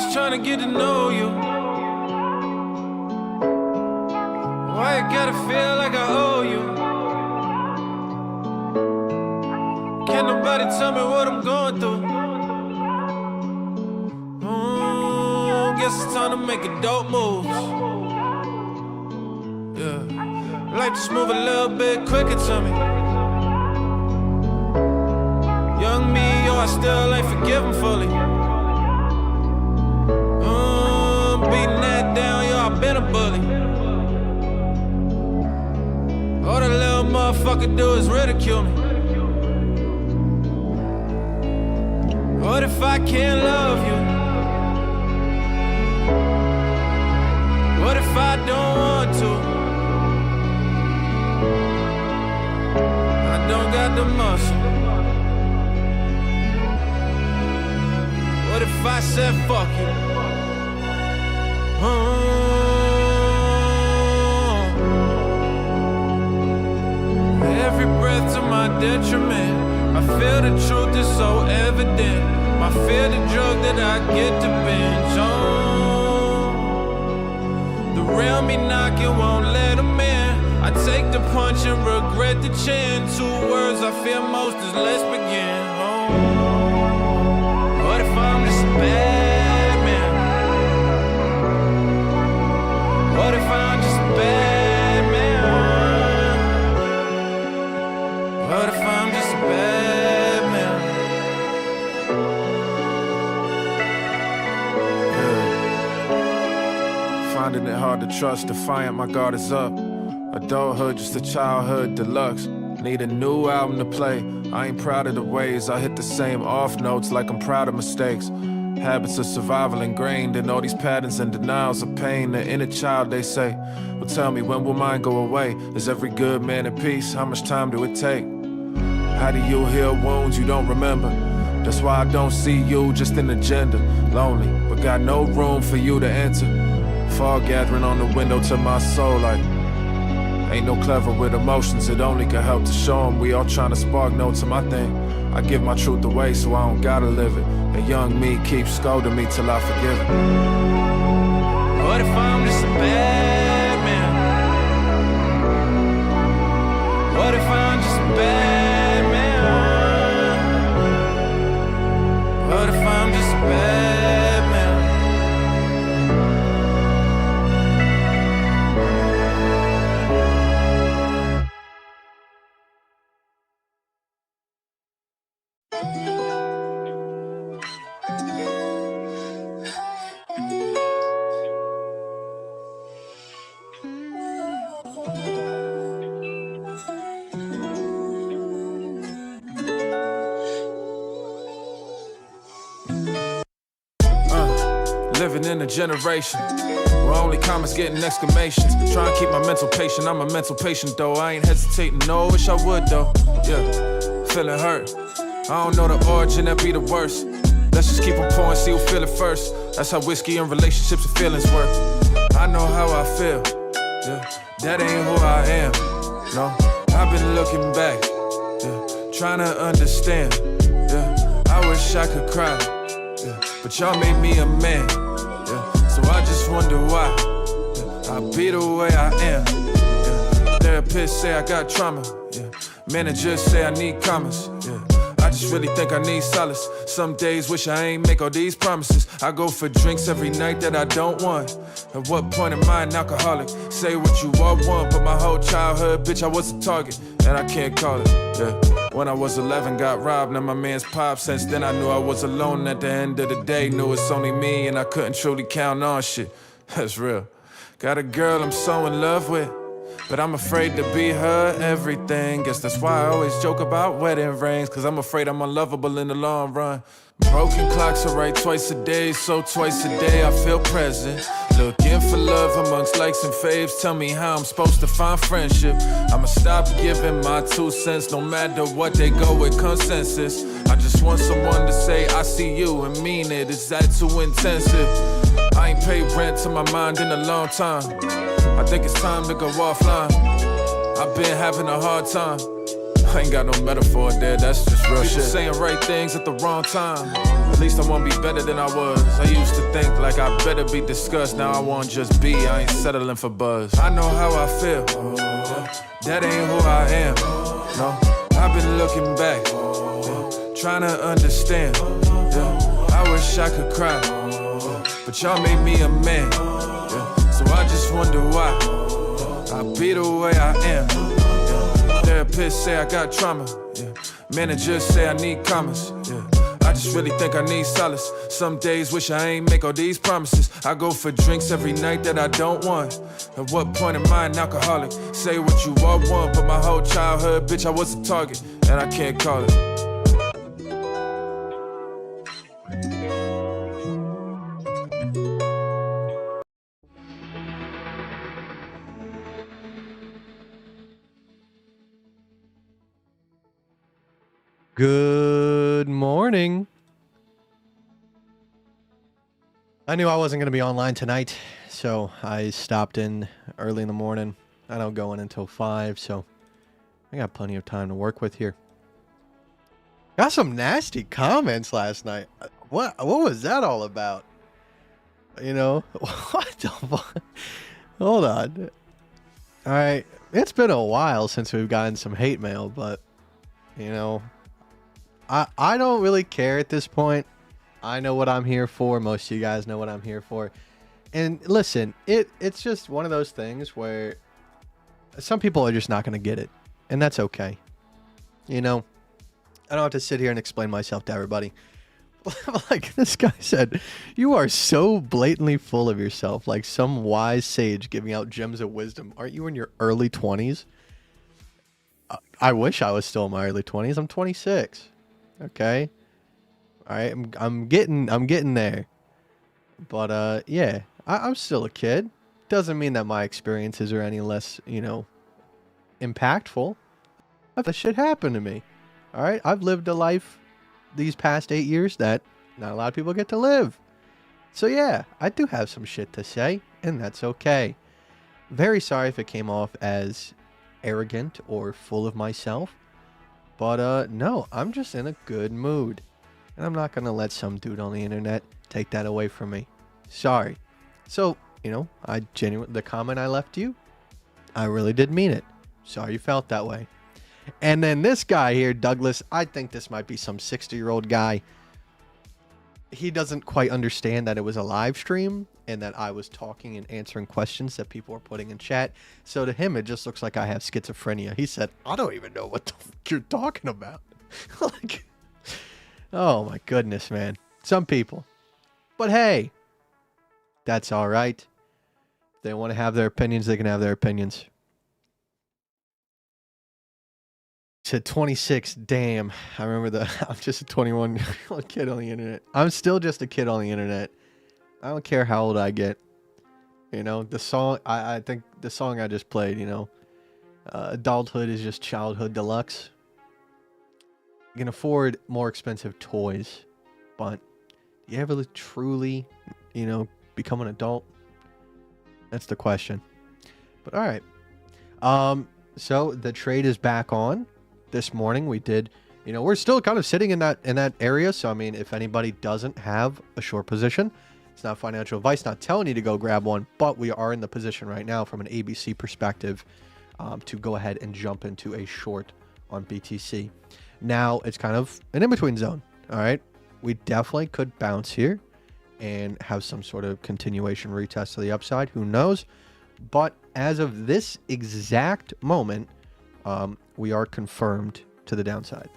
just trying to get to know you. Why you gotta feel like I owe you? Can't nobody tell me what I'm going through. Guess it's time to make a dope move. Yeah, life just move a little bit quicker to me. Young me, yo, I still ain't forgiven fully. Beating that down, yo, I been a bully. All the little motherfucker do is ridicule me. What if I can't love you? What if I don't want to? I don't got the muscle. What if I said fuck you? Every breath to my detriment. I feel the truth is so evident. My fear the drug that I get to binge on. The real me knocking won't let them in. I take the punch and regret the chin. 2 words I fear most is let's begin. What if I'm just a bad man? What if I'm just a bad man? What if I'm just a bad man? Yeah. Finding it hard to trust, defiant, my guard is up. Adulthood, just a childhood deluxe. Need a new album to play. I ain't proud of the ways I hit the same off notes like I'm proud of mistakes. Habits of survival ingrained in all these patterns and denials of pain. The inner child, they say. Well, tell me, when will mine go away? Is every good man at peace? How much time do it take? How do you heal wounds you don't remember? That's why I don't see you, just an agenda. Lonely, but got no room for you to enter. Fog gathering on the window to my soul like ain't no clever with emotions, it only can help to show them. We all trying to spark notes to my thing. I give my truth away so I don't gotta live it. And young me keeps scolding me till I forgive it. What if I'm just a bad man? What if I'm just a bad man? What if I'm just a bad man? Living in a generation where only comments getting exclamations. Trying to keep my mental patient, I'm a mental patient though. I ain't hesitating, no, wish I would though. Yeah, feeling hurt. I don't know the origin, that be the worst. Let's just keep on pouring, see who feel it first. That's how whiskey and relationships and feelings work. I know how I feel, yeah, that ain't who I am. No, I've been looking back, yeah, trying to understand. Yeah, I wish I could cry, yeah, but y'all made me a man. So I just wonder why, yeah, I be the way I am. Yeah. Therapists say I got trauma, yeah. Managers say I need commas, yeah. I just really think I need solace. Some days wish I ain't make all these promises. I go for drinks every night that I don't want. At what point am I an alcoholic? Say what you all want, but my whole childhood, bitch, I was a target, and I can't call it, yeah. When I was 11, got robbed, now my man's pop. Since then I knew I was alone at the end of the day. Knew it's only me and I couldn't truly count on shit. That's real. Got a girl I'm so in love with, but I'm afraid to be her everything. Guess that's why I always joke about wedding rings, cause I'm afraid I'm unlovable in the long run. Broken clocks are right twice a day, so twice a day I feel present. Looking for love amongst likes and faves. Tell me how I'm supposed to find friendship. I'ma stop giving my 2 cents. No matter what, they go with consensus. I just want someone to say I see you and mean it. Is that too intensive? I ain't paid rent to my mind in a long time. I think it's time to go offline. I've been having a hard time. I ain't got no metaphor there, that's just real shit. Saying right things at the wrong time. At least I won't be better than I was. I used to think like I better be discussed. Now I want just be, I ain't settling for buzz. I know how I feel, that ain't who I am. No, I've been looking back, trying to understand. I wish I could cry, but y'all made me a man. So I just wonder why I be the way I am. Therapists say I got trauma. Managers say I need commas. I just really think I need solace. Some days wish I ain't make all these promises. I go for drinks every night that I don't want. At what point am I an alcoholic? Say what you all want, but my whole childhood, bitch, I was a target, and I can't call it. Good morning. I knew I wasn't going to be online tonight, so I stopped in early in the morning. I don't go in until 5, so I got plenty of time to work with here. Got some nasty comments last night. What was that all about? You know, what the fuck? Hold on. All right, it's been a while since we've gotten some hate mail, but, you know, I don't really care at this point. I know what I'm here for. Most of you guys know what I'm here for. And listen, it's just one of those things where some people are just not going to get it. And that's okay. You know, I don't have to sit here and explain myself to everybody. Like this guy said, you are so blatantly full of yourself, like some wise sage giving out gems of wisdom. Aren't you in your early 20s? I wish I was still in my early 20s. I'm 26. Okay. All right, I'm getting there, but yeah, I'm still a kid. Doesn't mean that my experiences are any less, you know, impactful. That shit happened to me. All right, I've lived a life these past 8 years that not a lot of people get to live. So yeah, I do have some shit to say, and that's okay. Very sorry if it came off as arrogant or full of myself, but no, I'm just in a good mood. And I'm not going to let some dude on the internet take that away from me. Sorry. So, you know, the comment I left you, I really did mean it. Sorry you felt that way. And then this guy here, Douglas, I think this might be some 60-year-old guy. He doesn't quite understand that it was a live stream and that I was talking and answering questions that people were putting in chat. So to him, it just looks like I have schizophrenia. He said, I don't even know what the fuck you're talking about. Like... Oh my goodness, man. Some people. But hey, that's all right. If they want to have their opinions, they can have their opinions. Said 26. Damn. I remember I'm just a 21-year-old kid on the internet. I'm still just a kid on the internet. I don't care how old I get. You know, the song, I think the song I just played, you know, adulthood is just childhood deluxe. You can afford more expensive toys, but do you ever truly, you know, become an adult? That's the question. But all right. So the trade is back on this morning. We did, you know, we're still kind of sitting in that area. So I mean, if anybody doesn't have a short position, it's not financial advice, not telling you to go grab one, but we are in the position right now from an ABC perspective to go ahead and jump into a short on BTC. Now, it's kind of an in-between zone, all right? We definitely could bounce here and have some sort of continuation retest to the upside. Who knows? But as of this exact moment, we are confirmed to the downside.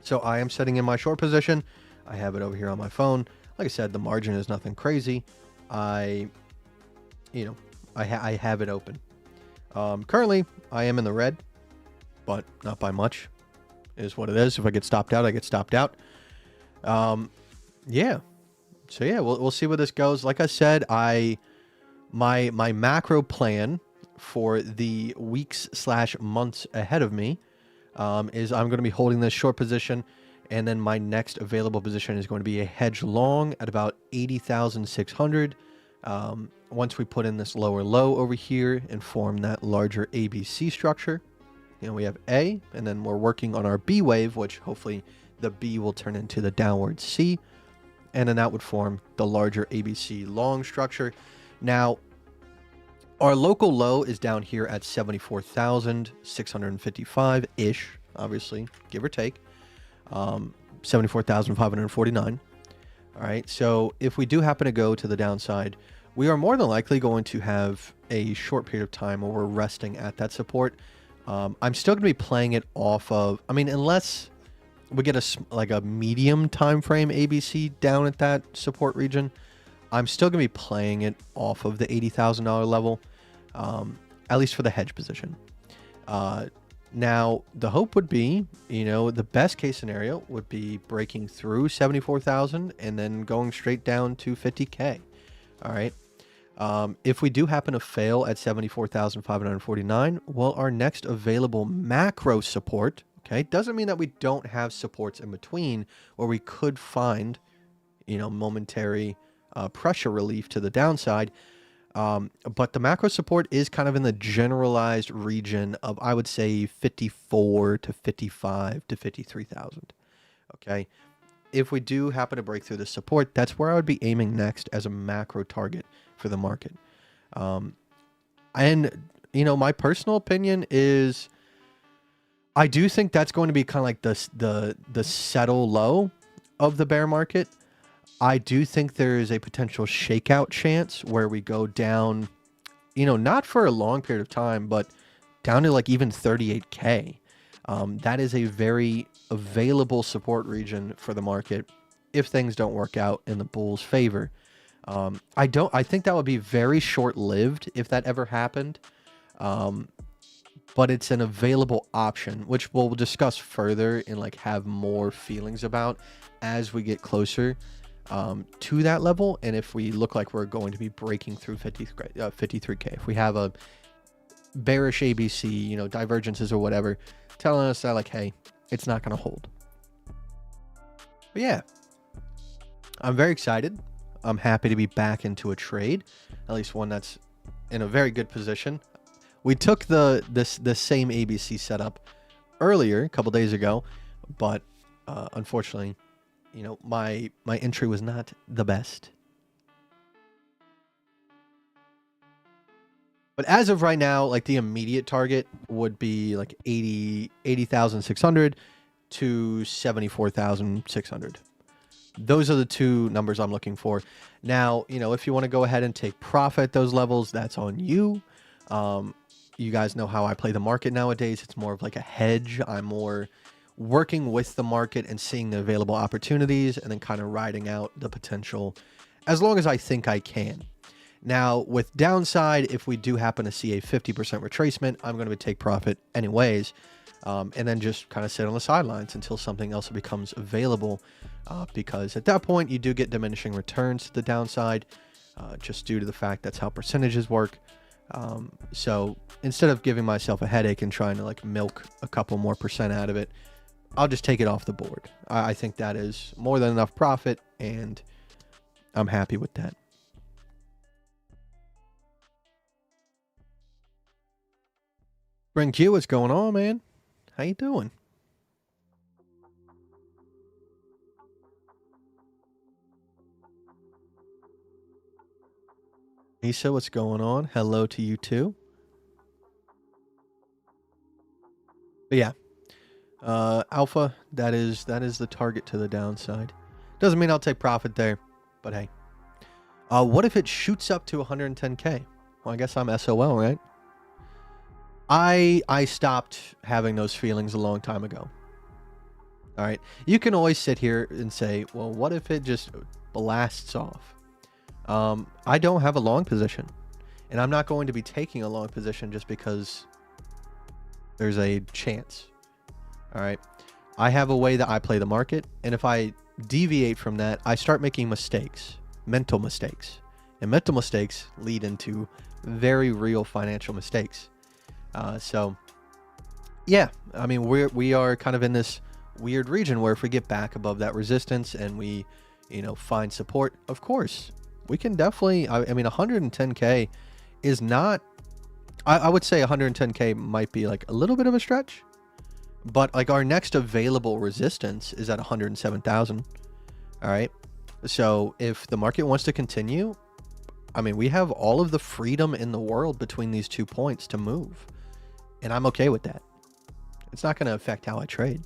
So I am setting in my short position. I have it over here on my phone. Like I said, the margin is nothing crazy. I have it open. Currently, I am in the red, but not by much. Is what it is. If I get stopped out, I get stopped out. Yeah. So yeah, we'll see where this goes. Like I said, my macro plan for the weeks/months ahead of me is I'm going to be holding this short position, and then my next available position is going to be a hedge long at about 80,600. Once we put in this lower low over here and form that larger ABC structure. You know, we have A, and then we're working on our B wave, which hopefully the B will turn into the downward C and then that would form the larger ABC long structure. Now, our local low is down here at 74,655-ish, obviously, give or take. 74,549. All right, so if we do happen to go to the downside, we are more than likely going to have a short period of time where we're resting at that support. I'm still going to be playing it off of, I mean, unless we get a medium time frame ABC down at that support region, I'm still going to be playing it off of the $80,000 level, at least for the hedge position. Now, the hope would be, the best case scenario would be breaking through 74,000 and then going straight down to 50K. All right. If we do happen to fail at 74,549, well, our next available macro support, okay, doesn't mean that we don't have supports in between where we could find, momentary pressure relief to the downside. But the macro support is kind of in the generalized region of, I would say, 54 to 55 to 53,000. Okay. If we do happen to break through the support, that's where I would be aiming next as a macro target for the market. And my personal opinion is I do think that's going to be kind of like the settle low of the bear market. I do think there is a potential shakeout chance where we go down, not for a long period of time, but down to like even 38K. That is a very available support region for the market if things don't work out in the bulls' favor. I think that would be very short-lived if that ever happened. But it's an available option, which we'll discuss further and have more feelings about as we get closer to that level. And if we look like we're going to be breaking through 53K, if we have a bearish ABC, divergences or whatever, telling us that hey, it's not going to hold. But yeah, I'm very excited. I'm happy to be back into a trade, at least one that's in a very good position. We took the same ABC setup earlier, a couple days ago, but unfortunately, my entry was not the best. But as of right now, the immediate target would be 80,600 to 74,600. Those are the two numbers I'm looking for. Now, if you want to go ahead and take profit at those levels, that's on you. You guys know how I play the market nowadays. It's more of a hedge. I'm more working with the market and seeing the available opportunities and then kind of riding out the potential as long as I think I can. Now, with downside, if we do happen to see a 50% retracement, I'm going to take profit anyways, and then just kind of sit on the sidelines until something else becomes available, because at that point, you do get diminishing returns to the downside, just due to the fact that's how percentages work. So instead of giving myself a headache and trying to milk a couple more percent out of it, I'll just take it off the board. I think that is more than enough profit, and I'm happy with that. Spring Q, what's going on, man? How you doing? Lisa, what's going on? Hello to you too. But yeah, Alpha, that is the target to the downside. Doesn't mean I'll take profit there, but hey. What if it shoots up to 110K? Well, I guess I'm SOL, right? I stopped having those feelings a long time ago. All right. You can always sit here and say, well, what if it just blasts off? I don't have a long position, and I'm not going to be taking a long position just because there's a chance. All right. I have a way that I play the market, and if I deviate from that, I start making mistakes, mental mistakes, and mental mistakes lead into very real financial mistakes. So yeah, I mean, we are kind of in this weird region where if we get back above that resistance and we, find support, of course, we can definitely, I mean, 110K is not, I would say 110K might be a little bit of a stretch, but our next available resistance is at 107,000. All right. So if the market wants to continue, I mean, we have all of the freedom in the world between these 2 points to move. And I'm okay with that. It's not going to affect how I trade.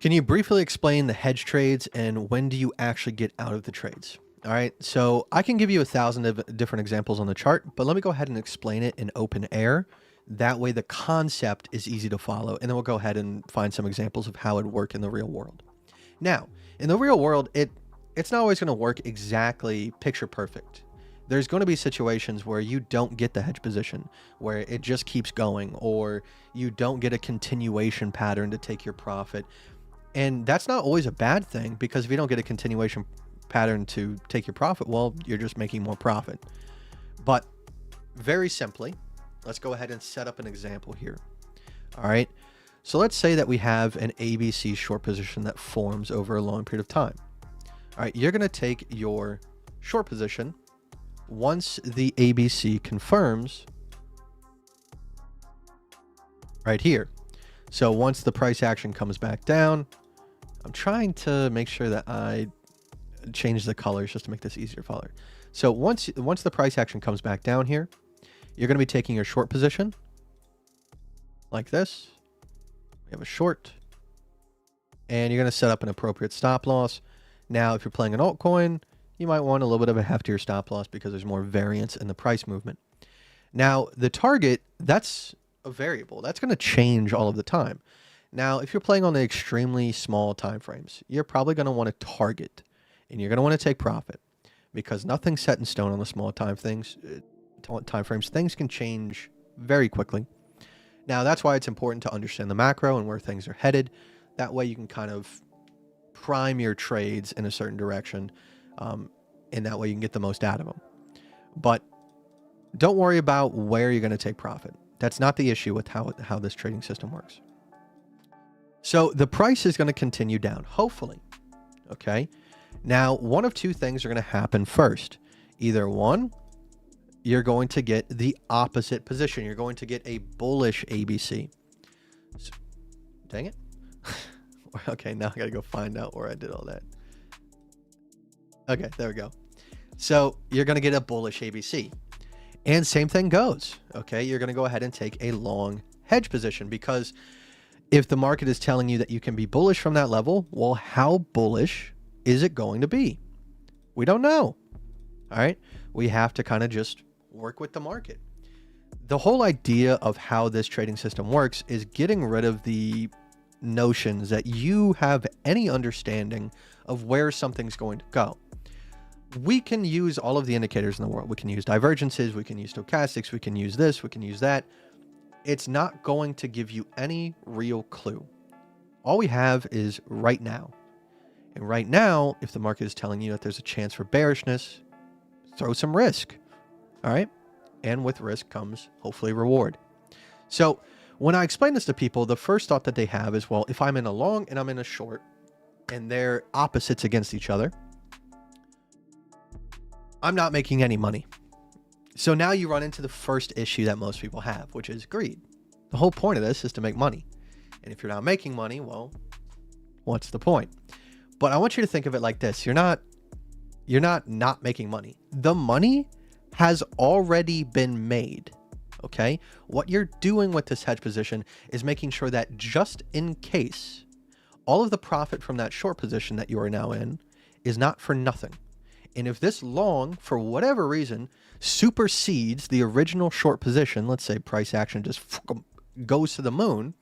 Can you briefly explain the hedge trades and when do you actually get out of the trades? All right, so I can give you 1,000 of different examples on the chart, but let me go ahead and explain it in open air. That way the concept is easy to follow, and then we'll go ahead and find some examples of how it would work in the real world. Now, in the real world, it's not always going to work exactly picture perfect. There's going to be situations where you don't get the hedge position, where it just keeps going, or you don't get a continuation pattern to take your profit. And that's not always a bad thing, because if you don't get a continuation pattern to take your profit, well, you're just making more profit. But very simply, let's go ahead and set up an example here. All right. So let's say that we have an ABC short position that forms over a long period of time. All right. You're going to take your short position once the ABC confirms right here. So once the price action comes back down, I'm trying to make sure that I change the colors just to make this easier to follow. So once the price action comes back down here, you're going to be taking your short position like this. We have a short, and you're going to set up an appropriate stop loss. Now, if you're playing an altcoin, you might want a little bit of a heftier stop loss because there's more variance in the price movement. Now, the target, that's a variable. That's going to change all of the time. Now, if you're playing on the extremely small time frames, you're probably going to want to target, and you're going to want to take profit, because nothing's set in stone on the small time frames. Things can change very quickly. Now, that's why it's important to understand the macro and where things are headed. That way you can kind of prime your trades in a certain direction, and that way you can get the most out of them. But don't worry about where you're going to take profit. That's not the issue with how this trading system works. So the price is going to continue down, hopefully. Okay. Now, one of two things are going to happen first. Either one, you're going to get the opposite position. You're going to get a bullish ABC. So, dang it. Okay, now I got to go find out where I did all that. Okay, there we go. So you're going to get a bullish ABC. And same thing goes. Okay, you're going to go ahead and take a long hedge position, because if the market is telling you that you can be bullish from that level, well, how bullish is it going to be? We don't know. All right. We have to kind of just work with the market. The whole idea of how this trading system works is getting rid of the notions that you have any understanding of where something's going to go. We can use all of the indicators in the world. We can use divergences. We can use stochastics. We can use this. We can use that. It's not going to give you any real clue. All we have is right now. And right now, if the market is telling you that there's a chance for bearishness, throw some risk. All right. And with risk comes hopefully reward. So when I explain this to people, the first thought that they have is, well, if I'm in a long and I'm in a short and they're opposites against each other, I'm not making any money. So now you run into the first issue that most people have, which is greed. The whole point of this is to make money. And if you're not making money, well, what's the point? But I want you to think of it like this. You're not making money. The money has already been made. Okay? What you're doing with this hedge position is making sure that just in case, all of the profit from that short position that you are now in is not for nothing. And if this long, for whatever reason, supersedes the original short position, let's say price action just goes to the moon,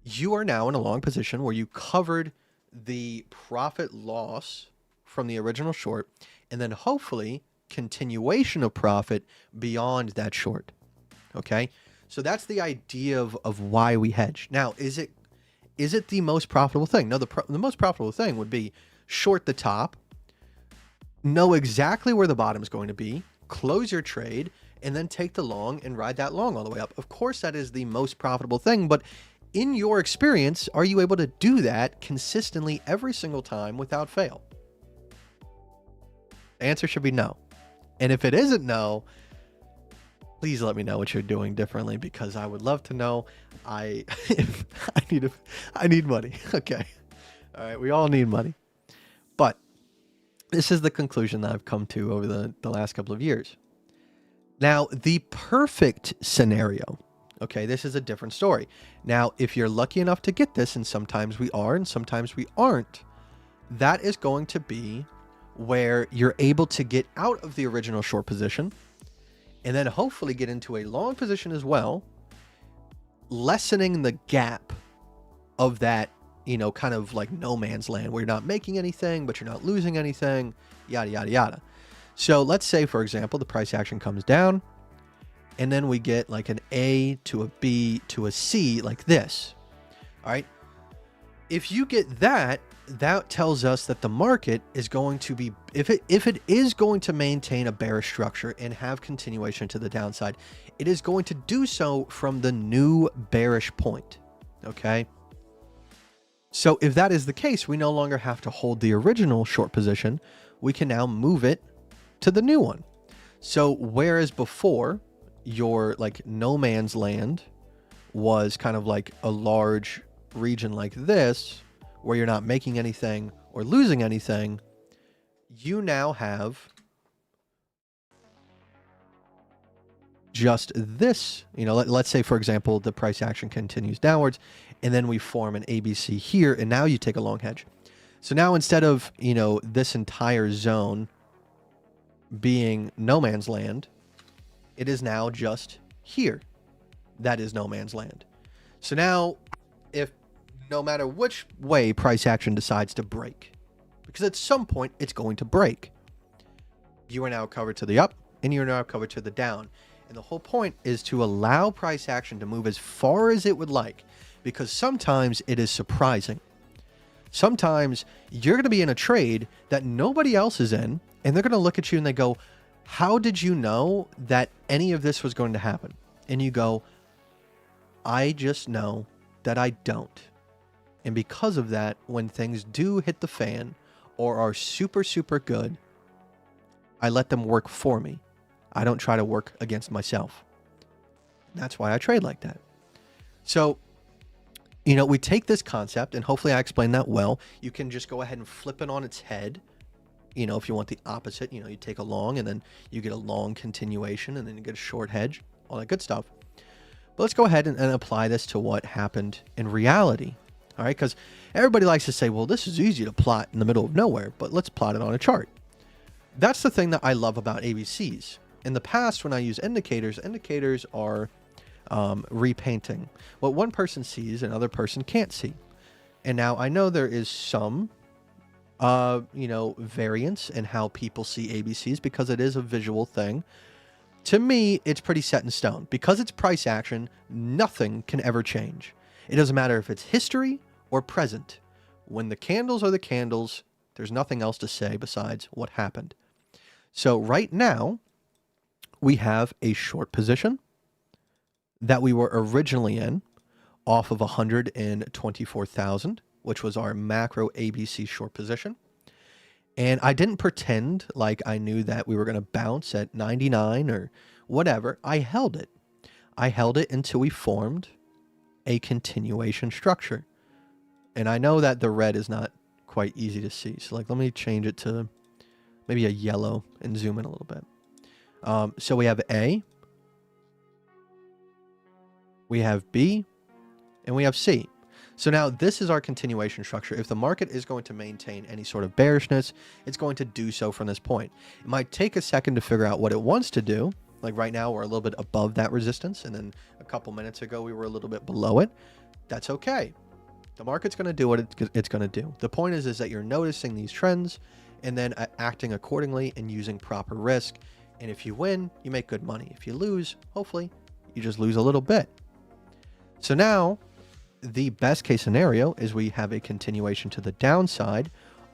you are now in a long position where you covered the profit loss from the original short, and then hopefully continuation of profit beyond that short. Okay? So that's the idea of why we hedge. Now, is it the most profitable thing? No, the most profitable thing would be short the top, know exactly where the bottom is going to be, close your trade, and then take the long and ride that long all the way up. Of course, that is the most profitable thing, but in your experience, are you able to do that consistently every single time without fail? The answer should be no. And if it isn't no, Please let me know what you're doing differently because I would love to know. I I need money. Okay. All right, we all need money. But this is the conclusion that I've come to over the last couple of years. Now, the perfect scenario, okay, this is a different story. Now, if you're lucky enough to get this, and sometimes we are and sometimes we aren't, that is going to be where you're able to get out of the original short position and then hopefully get into a long position as well, lessening the gap of that, kind of like no man's land where you're not making anything, but you're not losing anything, yada, yada, yada. So let's say, for example, the price action comes down and then we get like an A to a B to a C like this. All right. If you get that, that tells us that the market is going to be, if it is going to maintain a bearish structure and have continuation to the downside, it is going to do so from the new bearish point. Okay. So if that is the case, we no longer have to hold the original short position. We can now move it to the new one. So whereas before your like no man's land was kind of like a large region like this, where you're not making anything or losing anything, you now have just this, let's say, for example, the price action continues downwards and then we form an ABC here, and now you take a long hedge. So now instead of, this entire zone being no man's land, it is now just here. That is no man's land. So now if no matter which way price action decides to break, because at some point it's going to break, you are now covered to the up and you're now covered to the down. And the whole point is to allow price action to move as far as it would like, because sometimes it is surprising. Sometimes you're going to be in a trade that nobody else is in, and they're going to look at you and they go, how did you know that any of this was going to happen? And you go, I just know that I don't. And because of that, when things do hit the fan or are super, super good, I let them work for me. I don't try to work against myself. That's why I trade like that. So, we take this concept, and hopefully I explained that well. You can just go ahead and flip it on its head. If you want the opposite, you take a long and then you get a long continuation and then you get a short hedge, all that good stuff. But let's go ahead and apply this to what happened in reality. All right, because everybody likes to say, well, this is easy to plot in the middle of nowhere, but let's plot it on a chart. That's the thing that I love about ABCs. In the past, when I use indicators are repainting. What one person sees, another person can't see. And now I know there is some, variance in how people see ABCs because it is a visual thing. To me, it's pretty set in stone. Because it's price action, nothing can ever change. It doesn't matter if it's history or present. When the candles are the candles, there's nothing else to say besides what happened. So right now, we have a short position that we were originally in off of 124,000, which was our macro ABC short position. And I didn't pretend like I knew that we were going to bounce at 99 or whatever. I held it. I held it until we formed a continuation structure. And I know that the red is not quite easy to see. So let me change it to maybe a yellow and zoom in a little bit. So we have A, we have B, and we have C. So now this is our continuation structure. If the market is going to maintain any sort of bearishness, it's going to do so from this point. It might take a second to figure out what it wants to do. Like right now, we're a little bit above that resistance. And then a couple minutes ago, we were a little bit below it. That's okay. The market's going to do what it's going to do. The point is that you're noticing these trends and then acting accordingly and using proper risk. And if you win, you make good money. If you lose, hopefully, you just lose a little bit. So now, the best case scenario is we have a continuation to the downside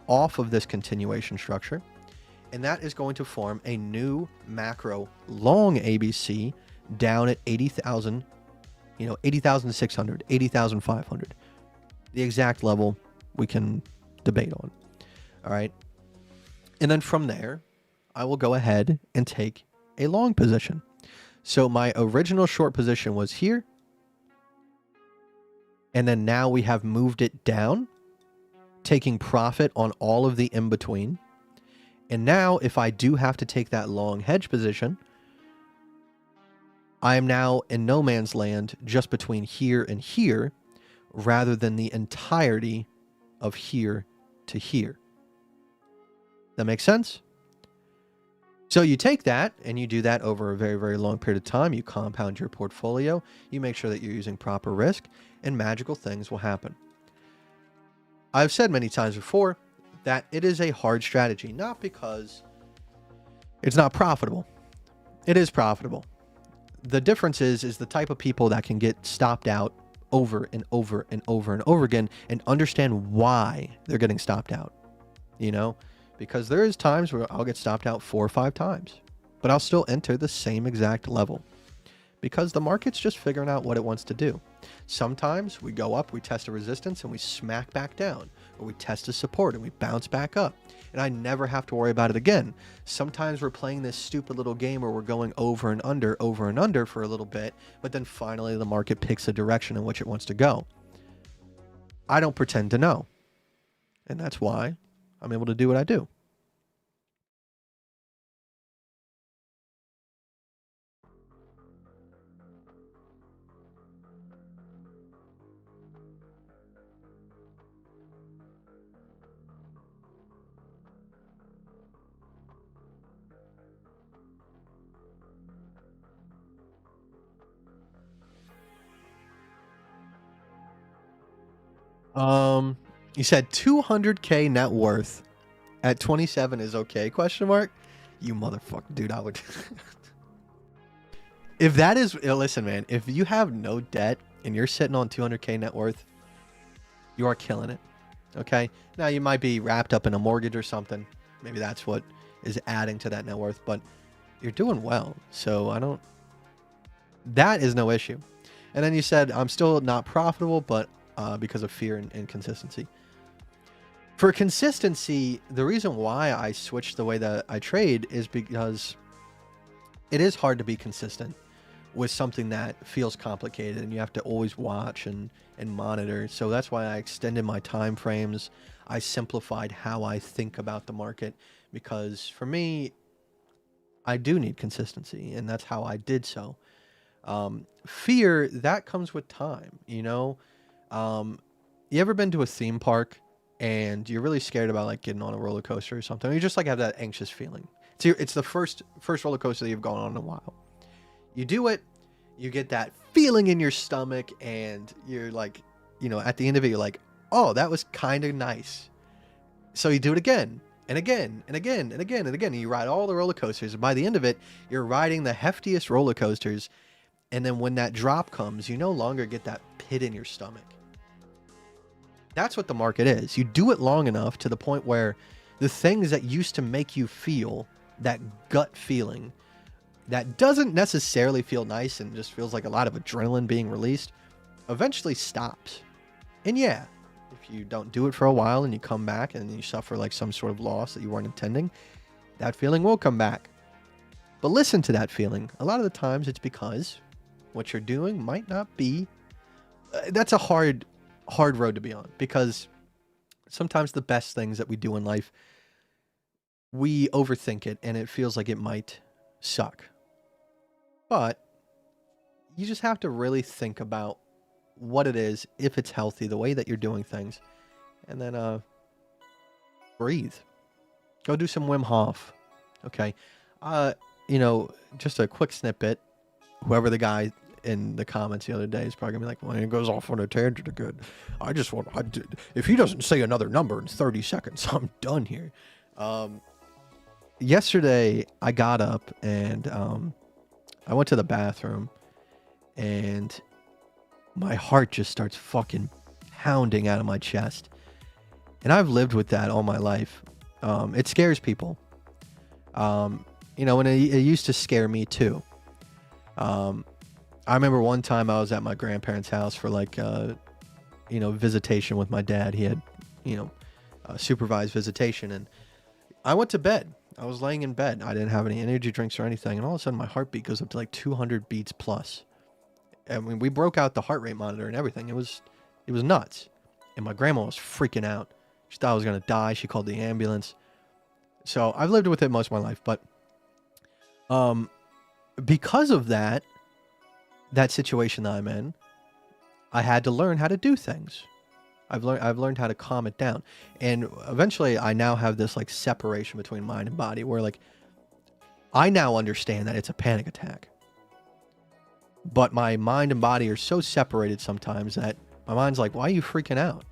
off of this continuation structure. And that is going to form a new macro long ABC down at 80,000, 80,600, 80,500. The exact level we can debate on. All right. And then from there, I will go ahead and take a long position. So my original short position was here. And then now we have moved it down, taking profit on all of the in-between. And now if I do have to take that long hedge position, I am now in no man's land just between here and here, rather than the entirety of here to here. That makes sense? So you take that and you do that over a very, very long period of time. You compound your portfolio. You make sure that you're using proper risk, and magical things will happen. I've said many times before that it is a hard strategy, not because it's not profitable. It is profitable. The difference is the type of people that can get stopped out over and over and over and over again and understand why they're getting stopped out, you know? Because there is times where I'll get stopped out 4 or 5 times, but I'll still enter the same exact level because the market's just figuring out what it wants to do. Sometimes we go up, we test a resistance, and we smack back down, or we test a support and we bounce back up, and I never have to worry about it again. Sometimes we're playing this stupid little game where we're going over and under for a little bit, but then finally the market picks a direction in which it wants to go. I don't pretend to know, and that's why I'm able to do what I do. You said 200K net worth at 27 is okay? Question mark. You motherfucker, dude. I would. If that is, listen, man. If you have no debt and you're sitting on 200K net worth, you are killing it. Okay. Now you might be wrapped up in a mortgage or something. Maybe that's what is adding to that net worth, but you're doing well. So I don't. That is no issue. And then you said I'm still not profitable, but because of fear and inconsistency. For consistency, the reason why I switched the way that I trade is because it is hard to be consistent with something that feels complicated and you have to always watch and monitor. So that's why I extended my time frames. I simplified how I think about the market, because for me, I do need consistency, and that's how I did so. Fear, that comes with time, you know? You ever been to a theme park and you're really scared about like getting on a roller coaster or something? You just like have that anxious feeling. It's the first roller coaster that you've gone on in a while. You do it, you get that feeling in your stomach, and you're like, you know, at the end of it, you're like, oh, that was kind of nice. So you do it again and again and again and again and again. And you ride all the roller coasters, and by the end of it, you're riding the heftiest roller coasters. And then when that drop comes, you no longer get that pit in your stomach. That's what the market is. You do it long enough to the point where the things that used to make you feel that gut feeling that doesn't necessarily feel nice and just feels like a lot of adrenaline being released eventually stops. And yeah, if you don't do it for a while and you come back and you suffer like some sort of loss that you weren't intending, that feeling will come back. But listen to that feeling. A lot of the times it's because what you're doing might not be... that's a hard road to be on, because sometimes the best things that we do in life, we overthink it and it feels like it might suck. But you just have to really think about what it is, if it's healthy, the way that you're doing things, and then breathe. Go do some Wim Hof. Okay. You know, just a quick snippet. Whoever the guy in the comments the other day is probably gonna be like, well, he goes off on a tangent again. If he doesn't say another number in 30 seconds, I'm done here. Yesterday I got up and I went to the bathroom, and my heart just starts fucking pounding out of my chest. And I've lived with that all my life. It scares people. You know, and it used to scare me too. I remember one time I was at my grandparents' house for like, you know, visitation with my dad. He had, you know, supervised visitation, and I went to bed. I was laying in bed. I didn't have any energy drinks or anything. And all of a sudden my heartbeat goes up to like 200 beats plus. I mean, we broke out the heart rate monitor and everything. It was nuts. And my grandma was freaking out. She thought I was going to die. She called the ambulance. So I've lived with it most of my life. But because of that situation that I'm in, I had to learn how to do things. I've learned how to calm it down. And eventually I now have this like separation between mind and body where like I now understand that it's a panic attack. But my mind and body are so separated sometimes that my mind's like, why are you freaking out?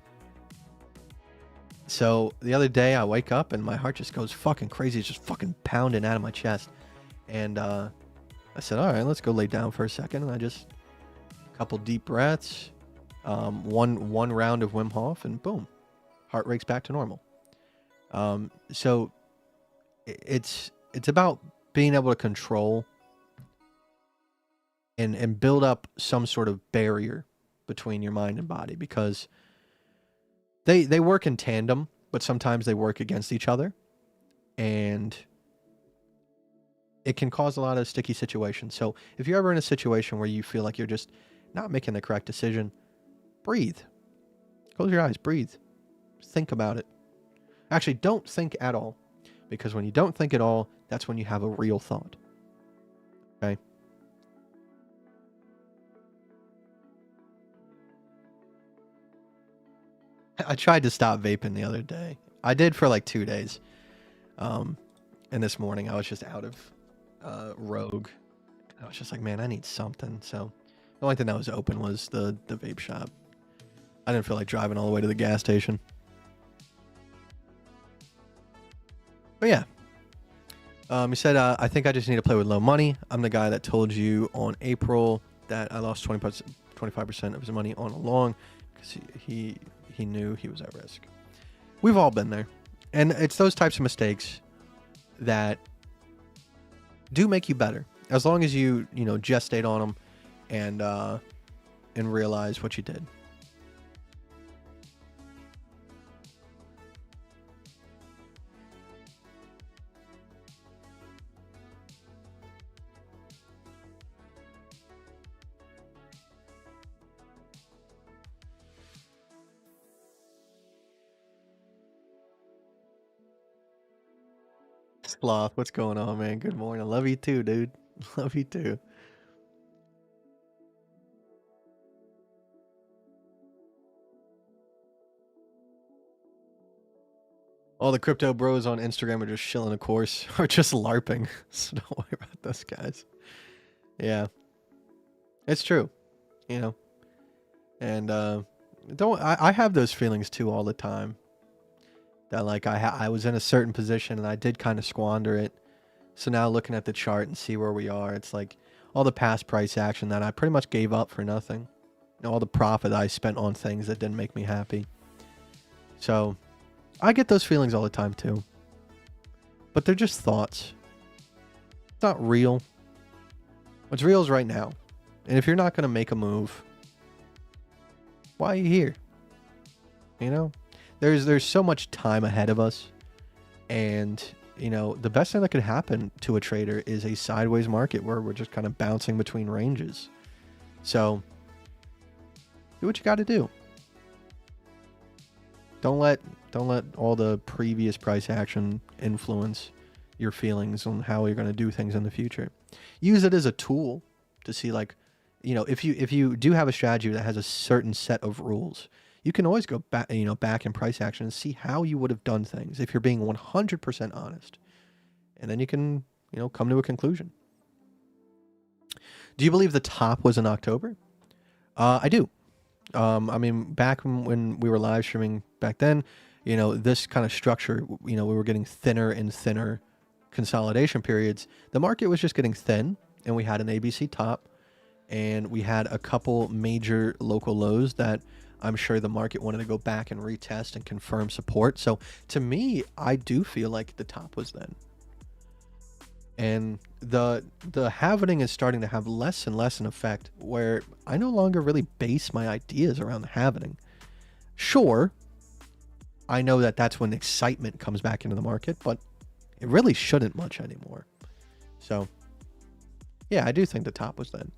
So the other day I wake up and my heart just goes fucking crazy. It's just fucking pounding out of my chest. And I said, all right, let's go lay down for a second. And I just, a couple deep breaths, one round of Wim Hof, and boom, heart rate's back to normal. So it's about being able to control and build up some sort of barrier between your mind and body, because they work in tandem, but sometimes they work against each other, and it can cause a lot of sticky situations. So if you're ever in a situation where you feel like you're just not making the correct decision, breathe. Close your eyes, breathe. Think about it. Actually, don't think at all, because when you don't think at all, that's when you have a real thought. Okay? I tried to stop vaping the other day. I did for like 2 days. And this morning I was just out of Rogue. I was just like, man, I need something. So the only thing that was open was the vape shop. I didn't feel like driving all the way to the gas station. But yeah. He said, I think I just need to play with low money. I'm the guy that told you on April that I lost 25% of his money on a long because he knew he was at risk. We've all been there. And it's those types of mistakes that do make you better, as long as you gestate on them and realize what you did. Sloth, what's going on, man? Good morning. Love you too, dude. Love you too. All the crypto bros on Instagram are just shilling, of course, or just LARPing. So don't worry about those guys. Yeah, it's true, And I have those feelings too all the time. That like I was in a certain position and I did kind of squander it. So now looking at the chart and see where we are, it's like all the past price action that I pretty much gave up for nothing. All the profit I spent on things that didn't make me happy. So I get those feelings all the time too. But they're just thoughts. It's not real. What's real is right now. And if you're not going to make a move, why are you here? There's so much time ahead of us, and the best thing that could happen to a trader is a sideways market where we're just kind of bouncing between ranges. So do what you got to do. Don't let all the previous price action influence your feelings on how you're going to do things in the future. Use it as a tool to see, like, if you do have a strategy that has a certain set of rules, you can always go back, back in price action and see how you would have done things if you're being 100% honest. And then you can, come to a conclusion. Do you believe the top was in October? I do. I mean, back when we were live streaming back then, this kind of structure, we were getting thinner and thinner consolidation periods. The market was just getting thin, and we had an ABC top, and we had a couple major local lows that I'm sure the market wanted to go back and retest and confirm support. So to me, I do feel like the top was then. And the halvening is starting to have less and less an effect, where I no longer really base my ideas around the halvening. Sure, I know that that's when excitement comes back into the market, but it really shouldn't much anymore. So, yeah, I do think the top was then.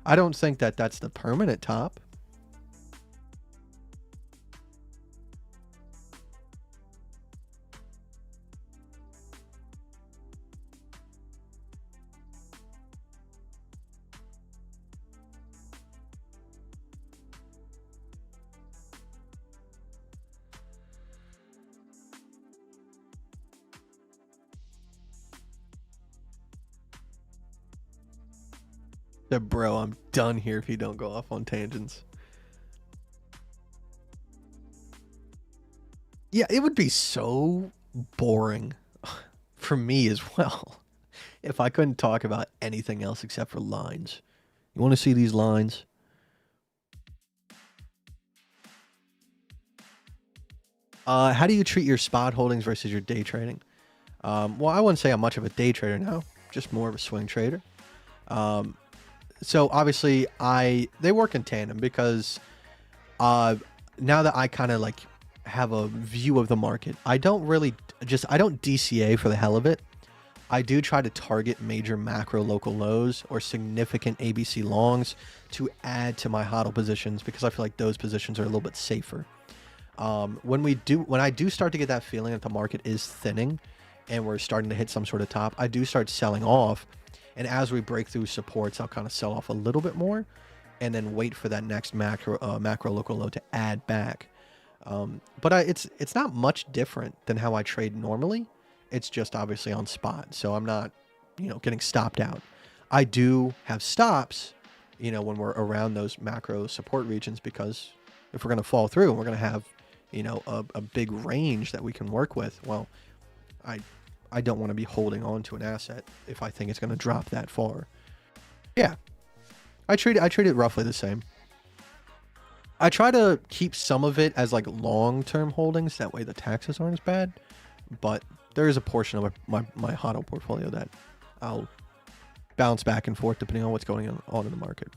I don't think that that's the permanent top. Bro, I'm done here if you don't go off on tangents. Yeah, it would be so boring for me as well if I couldn't talk about anything else except for lines. You want to see these lines? How do you treat your spot holdings versus your day trading? Well, I wouldn't say I'm much of a day trader now, just more of a swing trader. So obviously they work in tandem because now that I kind of like have a view of the market, I don't DCA for the hell of it. I do try to target major macro local lows or significant ABC longs to add to my hodl positions because I feel like those positions are a little bit safer. When I do start to get that feeling that the market is thinning and we're starting to hit some sort of top, I do start selling off. And as we break through supports, I'll kind of sell off a little bit more and then wait for that next macro local low to add back. But it's not much different than how I trade normally. It's just obviously on spot. So I'm not, getting stopped out. I do have stops, when we're around those macro support regions, because if we're going to fall through and we're going to have, a big range that we can work with, well, I don't want to be holding on to an asset if I think it's going to drop that far. Yeah, I treat it roughly the same. I try to keep some of it as like long-term holdings. That way the taxes aren't as bad. But there is a portion of my hodl portfolio that I'll bounce back and forth depending on what's going on in the market.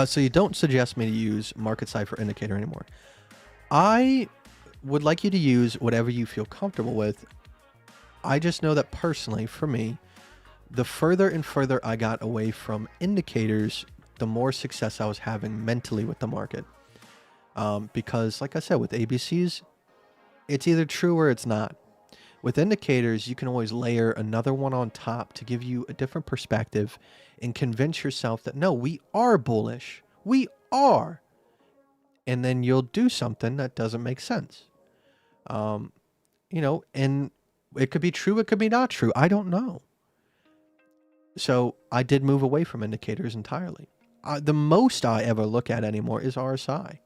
So you don't suggest me to use market cipher indicator anymore. I would like you to use whatever you feel comfortable with. I just know that personally, for me, the further and further I got away from indicators, the more success I was having mentally with the market. Because, like I said, with ABCs, it's either true or it's not. With indicators, you can always layer another one on top to give you a different perspective and convince yourself that, no, we are bullish. We are. And then you'll do something that doesn't make sense. And it could be true, it could be not true. I don't know. So I did move away from indicators entirely. The most I ever look at anymore is RSI.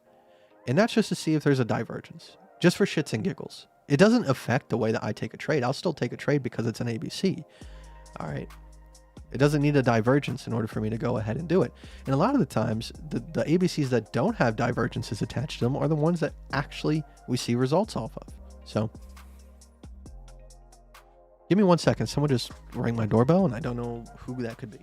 And that's just to see if there's a divergence, just for shits and giggles. It doesn't affect the way that I take a trade. I'll still take a trade because it's an ABC. All right. It doesn't need a divergence in order for me to go ahead and do it. And a lot of the times, the ABCs that don't have divergences attached to them are the ones that actually we see results off of. So, give me 1 second. Someone just rang my doorbell, and I don't know who that could be.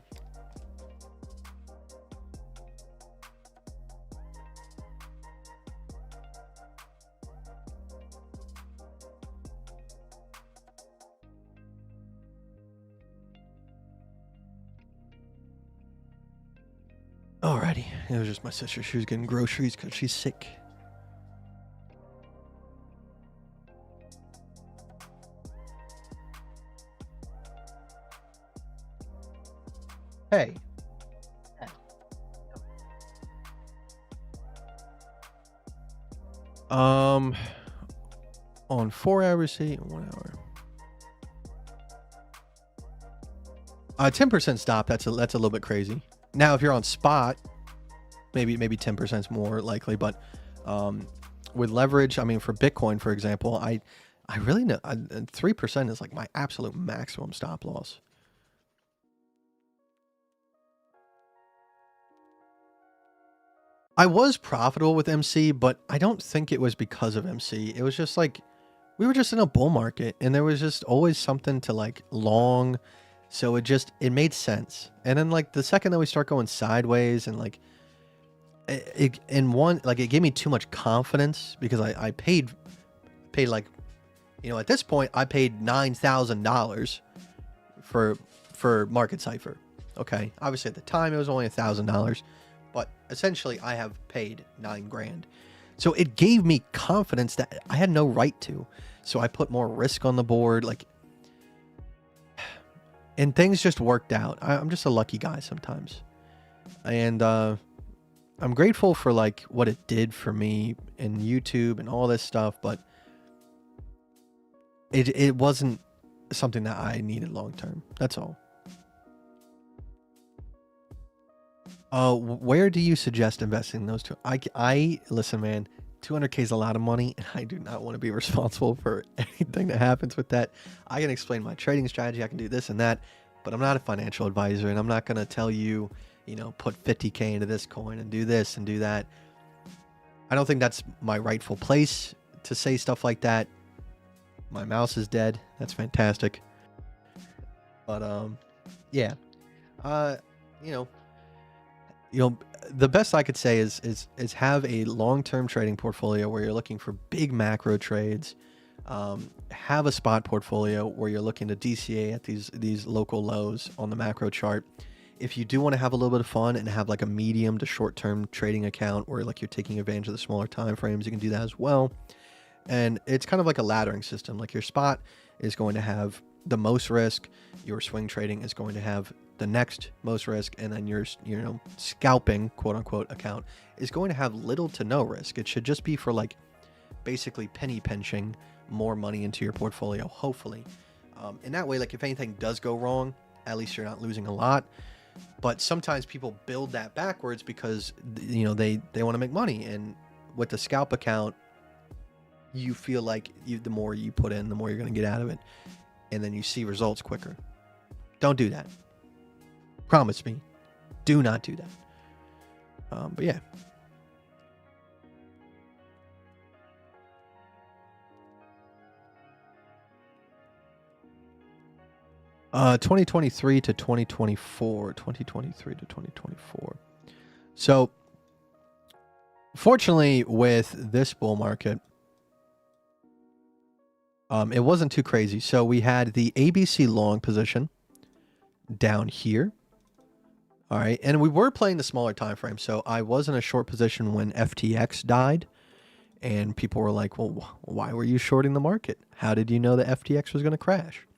Alrighty, it was just my sister. She was getting groceries because she's sick. Hey. On 4 hours, see, 1 hour. 10% stop. That's a little bit crazy. Now, if you're on spot, maybe 10% is more likely. But with leverage, I mean, for Bitcoin, for example, I really know 3% is like my absolute maximum stop loss. I was profitable with MC, but I don't think it was because of MC. It was just like we were just in a bull market, and there was just always something to like long. So it made sense. And then like the second that we start going sideways and like it gave me too much confidence because I paid paid like, at this point, I paid $9,000 for Market Cipher. Okay, obviously at the time it was only $1,000, but essentially I have paid $9,000. So it gave me confidence that I had no right to. So I put more risk on the board, and things just worked out. I'm just a lucky guy sometimes, and I'm grateful for what it did for me in YouTube and all this stuff, but it wasn't something that I needed long term. That's all. Where do you suggest investing in those two? I listen, man. 200K is a lot of money, and I do not want to be responsible for anything that happens with that. I can explain my trading strategy. I can do this and that, but I'm not a financial advisor, and I'm not going to tell you, put 50K into this coin and do this and do that. I don't think that's my rightful place to say stuff like that. My mouse is dead. That's fantastic. But yeah. The best I could say is have a long-term trading portfolio where you're looking for big macro trades. Have a spot portfolio where you're looking to DCA at these local lows on the macro chart. If you do want to have a little bit of fun and have a medium to short-term trading account where you're taking advantage of the smaller time frames, you can do that as well. And it's kind of like a laddering system. Your spot is going to have the most risk. Your swing trading is going to have the next most risk, and then your scalping quote unquote account is going to have little to no risk. It should just be for basically penny pinching more money into your portfolio, hopefully. In that way, if anything does go wrong, at least you're not losing a lot. But sometimes people build that backwards because they want to make money, and with the scalp account, you feel the more you put in, the more you're going to get out of it, and then you see results quicker. Don't do that. Promise me, do not do that. But yeah. Uh, 2023 to 2024. 2023 to 2024. So, fortunately, with this bull market, it wasn't too crazy. So we had the ABC long position down here. All right, and we were playing the smaller time frame, so I was in a short position when FTX died, and people were like, well, why were you shorting the market? How did you know that FTX was going to crash?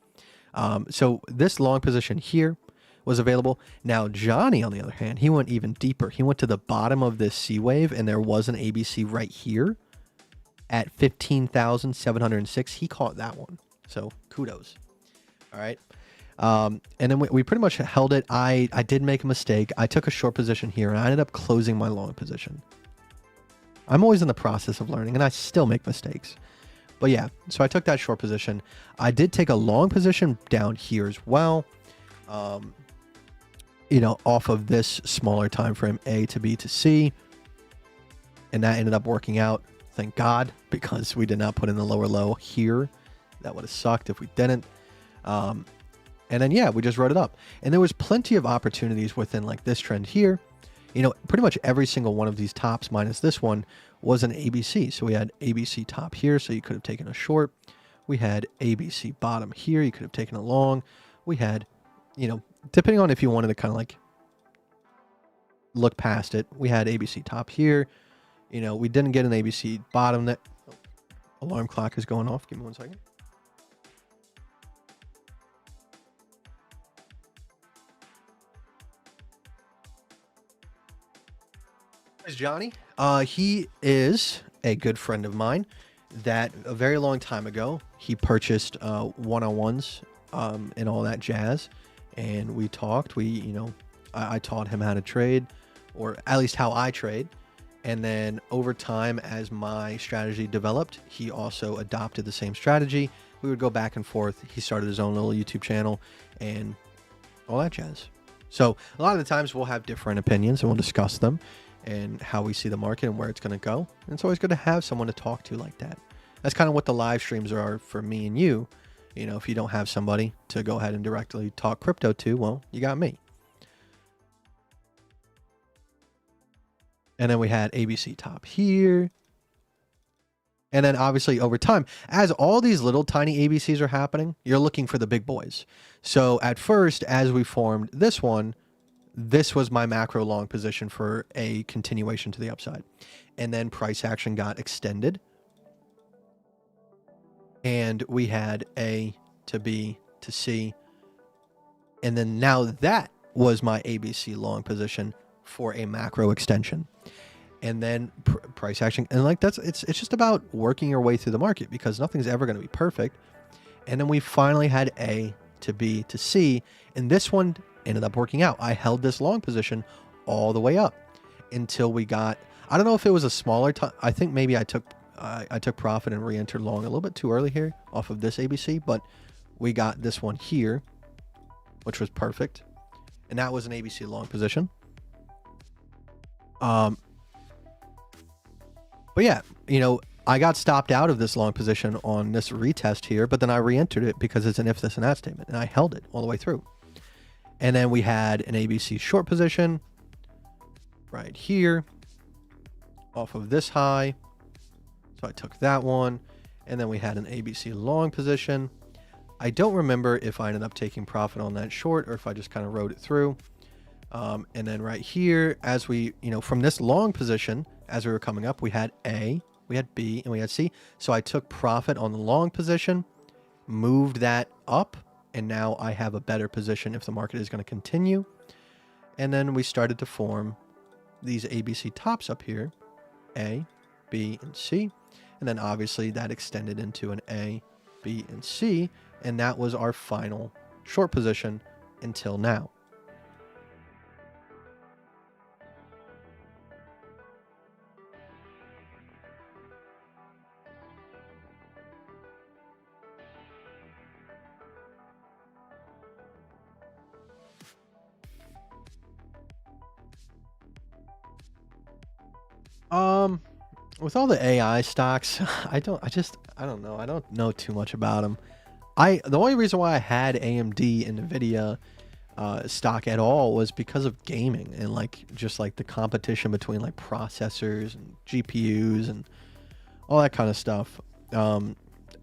So this long position here was available. Now, Johnny, on the other hand, he went even deeper. He went to the bottom of this C wave, and there was an ABC right here at 15,706. He caught that one, so kudos. All right. And then we pretty much held it. I did make a mistake. I took a short position here, and I ended up closing my long position. I'm always in the process of learning, and I still make mistakes. But yeah, so I took that short position. I did take a long position down here as well, off of this smaller time frame, A to B to C. And that ended up working out, thank God, because we did not put in the lower low here. That would have sucked if we didn't. And then, yeah, we just wrote it up. And there was plenty of opportunities within this trend here. Pretty much every single one of these tops minus this one was an ABC. So we had ABC top here, so you could have taken a short. We had ABC bottom here. You could have taken a long. We had, depending on if you wanted to kind of look past it, we had ABC top here. We didn't get an ABC bottom. That alarm clock is going off. Give me 1 second. Is Johnny? He is a good friend of mine that a very long time ago, he purchased one-on-ones and all that jazz. And we talked. I taught him how to trade, or at least how I trade. And then over time, as my strategy developed, he also adopted the same strategy. We would go back and forth. He started his own little YouTube channel and all that jazz. So a lot of the times we'll have different opinions and we'll discuss them and how we see the market and where it's going to go. And it's always good to have someone to talk to like that. That's kind of what the live streams are for me and you. If you don't have somebody to go ahead and directly talk crypto to, well, you got me. And then we had ABC top here. And then obviously over time, as all these little tiny ABCs are happening, you're looking for the big boys. So at first, as we formed this one, this was my macro long position for a continuation to the upside. And then price action got extended. And we had A to B to C. And then now that was my ABC long position for a macro extension. And then price action, and like it's just about working your way through the market, because nothing's ever going to be perfect. And then we finally had A to B to C, and this one ended up working out. I held this long position all the way up until we got, I don't know if it was a smaller I think maybe I took profit and re-entered long a little bit too early here off of this ABC, but we got this one here, which was perfect, and that was an ABC long position. But yeah, you know, I got stopped out of this long position on this retest here, but then I re-entered it because it's an if this and that statement, and I held it all the way through. And then we had an ABC short position right here off of this high. So I took that one, and then we had an ABC long position. I don't remember if I ended up taking profit on that short or if I just kind of rode it through. And then right here, as we, you know, from this long position, as we were coming up, we had A, we had B, and we had C. So I took profit on the long position, moved that up, and now I have a better position if the market is going to continue. And then we started to form these ABC tops up here, A, B, and C. And then obviously that extended into an A, B, and C. And that was our final short position until now. With all the AI stocks, I don't know. I don't know too much about them. The only reason why I had AMD and Nvidia stock at all was because of gaming and like just like the competition between like processors and GPUs and all that kind of stuff.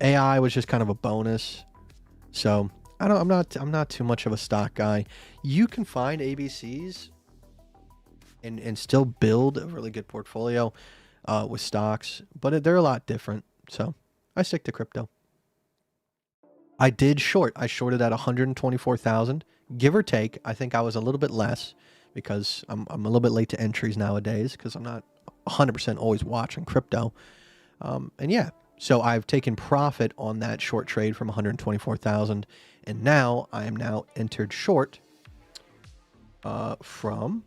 AI was just kind of a bonus. So I'm not too much of a stock guy. You can find ABCs and still build a really good portfolio with stocks, but they're a lot different. So I stick to crypto. I did short. I shorted at 124,000, give or take. I think I was a little bit less because I'm a little bit late to entries nowadays because I'm not 100% always watching crypto. And yeah, so I've taken profit on that short trade from 124,000, and now I am now entered short from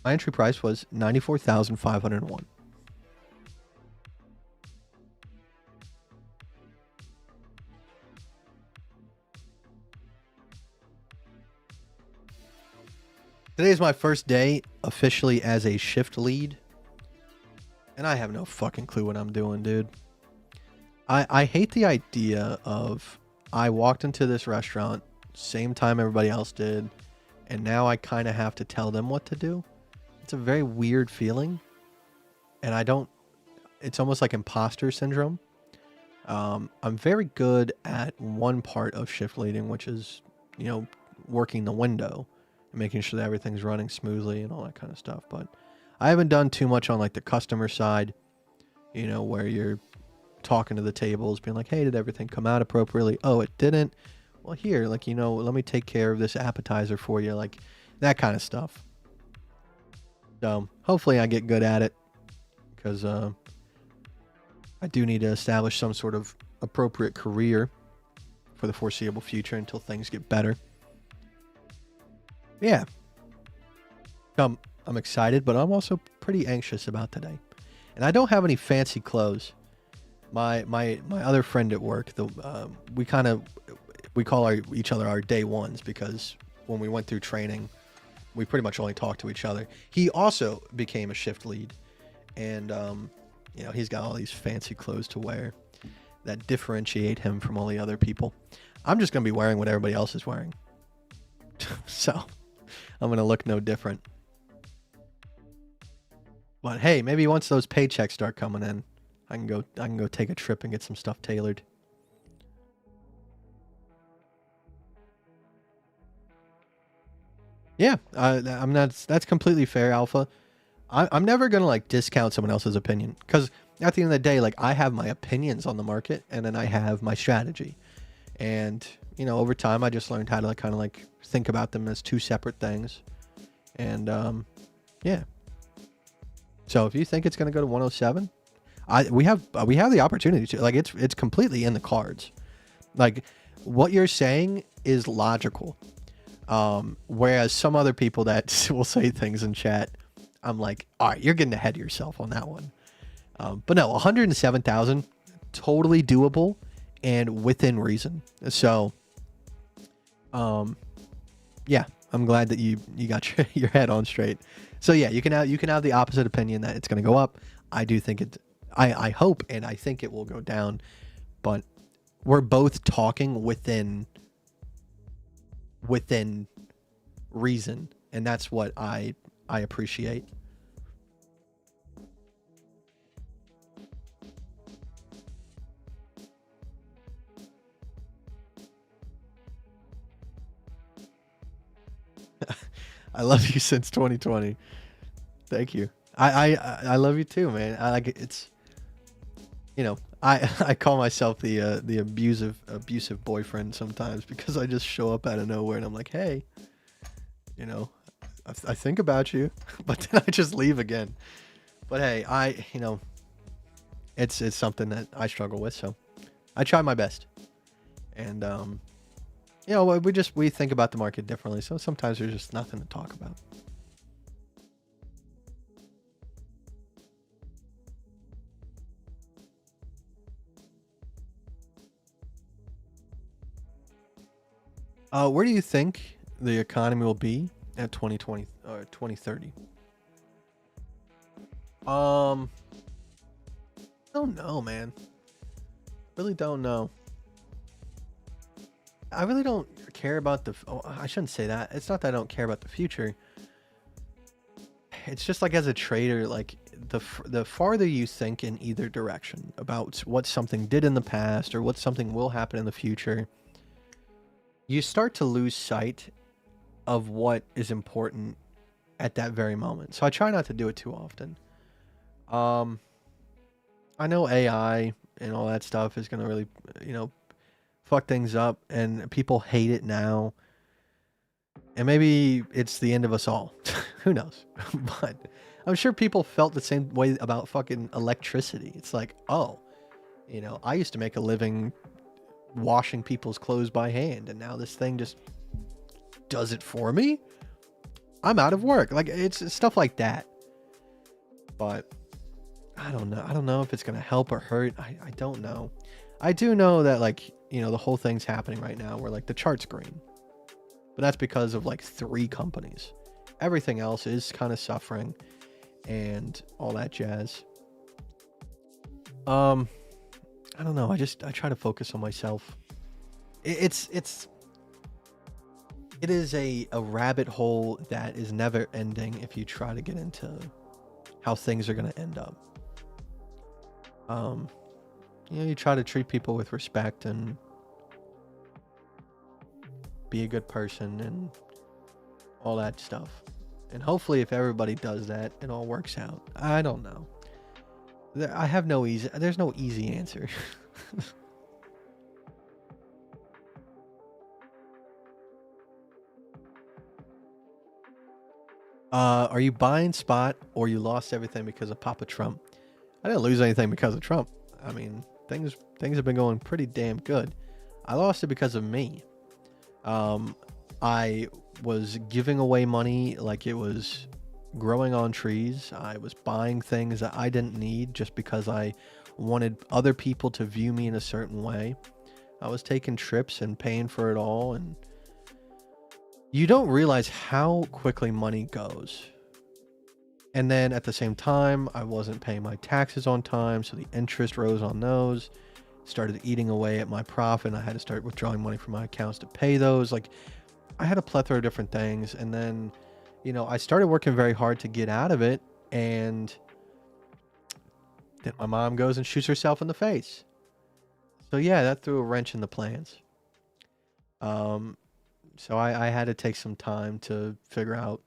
my entry price was 94,501. Today is my first day officially as a shift lead, and I have no fucking clue what I'm doing, dude. I hate the idea of I walked into this restaurant same time everybody else did, and now I kind of have to tell them what to do. It's a very weird feeling, and it's almost like imposter syndrome. I'm very good at one part of shift leading, which is, you know, working the window and making sure that everything's running smoothly and all that kind of stuff. But I haven't done too much on like the customer side, you know, where you're talking to the tables, being like, hey, did everything come out appropriately? Oh, it didn't. Well, here, like, you know, let me take care of this appetizer for you, like that kind of stuff. So hopefully I get good at it, because I do need to establish some sort of appropriate career for the foreseeable future until things get better. Yeah. I'm excited, but I'm also pretty anxious about today. And I don't have any fancy clothes. My other friend at work, we call each other our day ones, because when we went through training, we pretty much only talked to each other. He also became a shift lead, and you know, he's got all these fancy clothes to wear that differentiate him from all the other people. I'm just gonna be wearing what everybody else is wearing, so I'm gonna look no different. But hey, maybe once those paychecks start coming in, I can go take a trip and get some stuff tailored. Yeah, I'm not. That's completely fair, Alpha. I'm never gonna like discount someone else's opinion, because at the end of the day, like, I have my opinions on the market, and then I have my strategy, and over time, I just learned how to like kind of like think about them as two separate things, and yeah. So if you think it's gonna go to 107, we have the opportunity to, like, it's completely in the cards. Like, what you're saying is logical. Whereas some other people that will say things in chat, I'm like, all right, you're getting ahead of yourself on that one. But no, 107,000, totally doable and within reason. So, yeah, I'm glad that you got your head on straight. So yeah, you can have the opposite opinion that it's going to go up. I do think I hope and I think it will go down, but we're both talking within reason, and that's what I appreciate. I love you since 2020. Thank you. I love you too, man. I like it. It's, I call myself the abusive boyfriend sometimes, because I just show up out of nowhere and I'm like, hey, I think about you, but then I just leave again. But hey, it's something that I struggle with, so I try my best. And we think about the market differently, so sometimes there's just nothing to talk about. Where do you think the economy will be at 2020 or 2030? I don't know, man. Really don't know. I really don't care about I shouldn't say that. It's not that I don't care about the future. It's just like, as a trader, like, the farther you think in either direction about what something did in the past or what something will happen in the future, you start to lose sight of what is important at that very moment. So I try not to do it too often. I know AI and all that stuff is going to really, fuck things up, and people hate it now. And maybe it's the end of us all. Who knows? But I'm sure people felt the same way about fucking electricity. It's like, oh, I used to make a living washing people's clothes by hand, and now this thing just does it for me. I'm out of work. Like, it's stuff like that. But I don't know. I don't know if it's going to help or hurt. I don't know. I do know that, like, the whole thing's happening right now where, like, the chart's green. But that's because of, like, 3 companies. Everything else is kind of suffering and all that jazz. I don't know. I try to focus on myself. It is a rabbit hole that is never ending if you try to get into how things are going to end up. You try to treat people with respect and be a good person and all that stuff. And hopefully, if everybody does that, it all works out. I don't know. There's no easy answer. Are you buying spot, or you lost everything because of Papa Trump? I didn't lose anything because of Trump. I mean, things have been going pretty damn good. I lost it because of me. I was giving away money like it was growing on trees. I was buying things that I didn't need just because I wanted other people to view me in a certain way. I was taking trips and paying for it all, and you don't realize how quickly money goes. And then at the same time, I wasn't paying my taxes on time, so the interest rose on those. Started eating away at my profit, and I had to start withdrawing money from my accounts to pay those. Like, I had a plethora of different things, and then, I started working very hard to get out of it, and Then my mom goes and shoots herself in the face. So yeah, that threw a wrench in the plans. So I had to take some time to figure out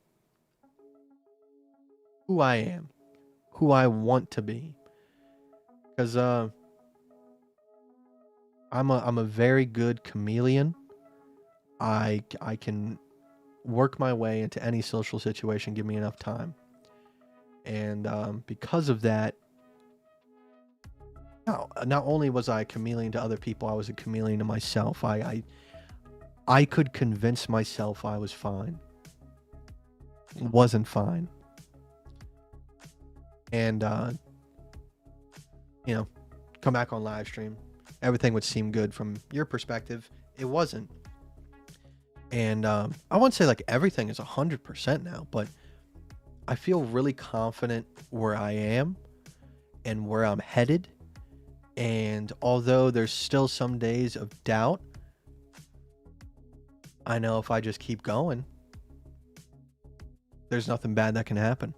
who I am, who I want to be. Because I'm a very good chameleon. I can work my way into any social situation, give me enough time. And because of that, not only was I a chameleon to other people, I was a chameleon to myself. I could convince myself I was fine. Wasn't fine. And, come back on live stream. Everything would seem good from your perspective. It wasn't. And I wouldn't say like everything is 100% now, but I feel really confident where I am and where I'm headed. And although there's still some days of doubt, I know if I just keep going, there's nothing bad that can happen.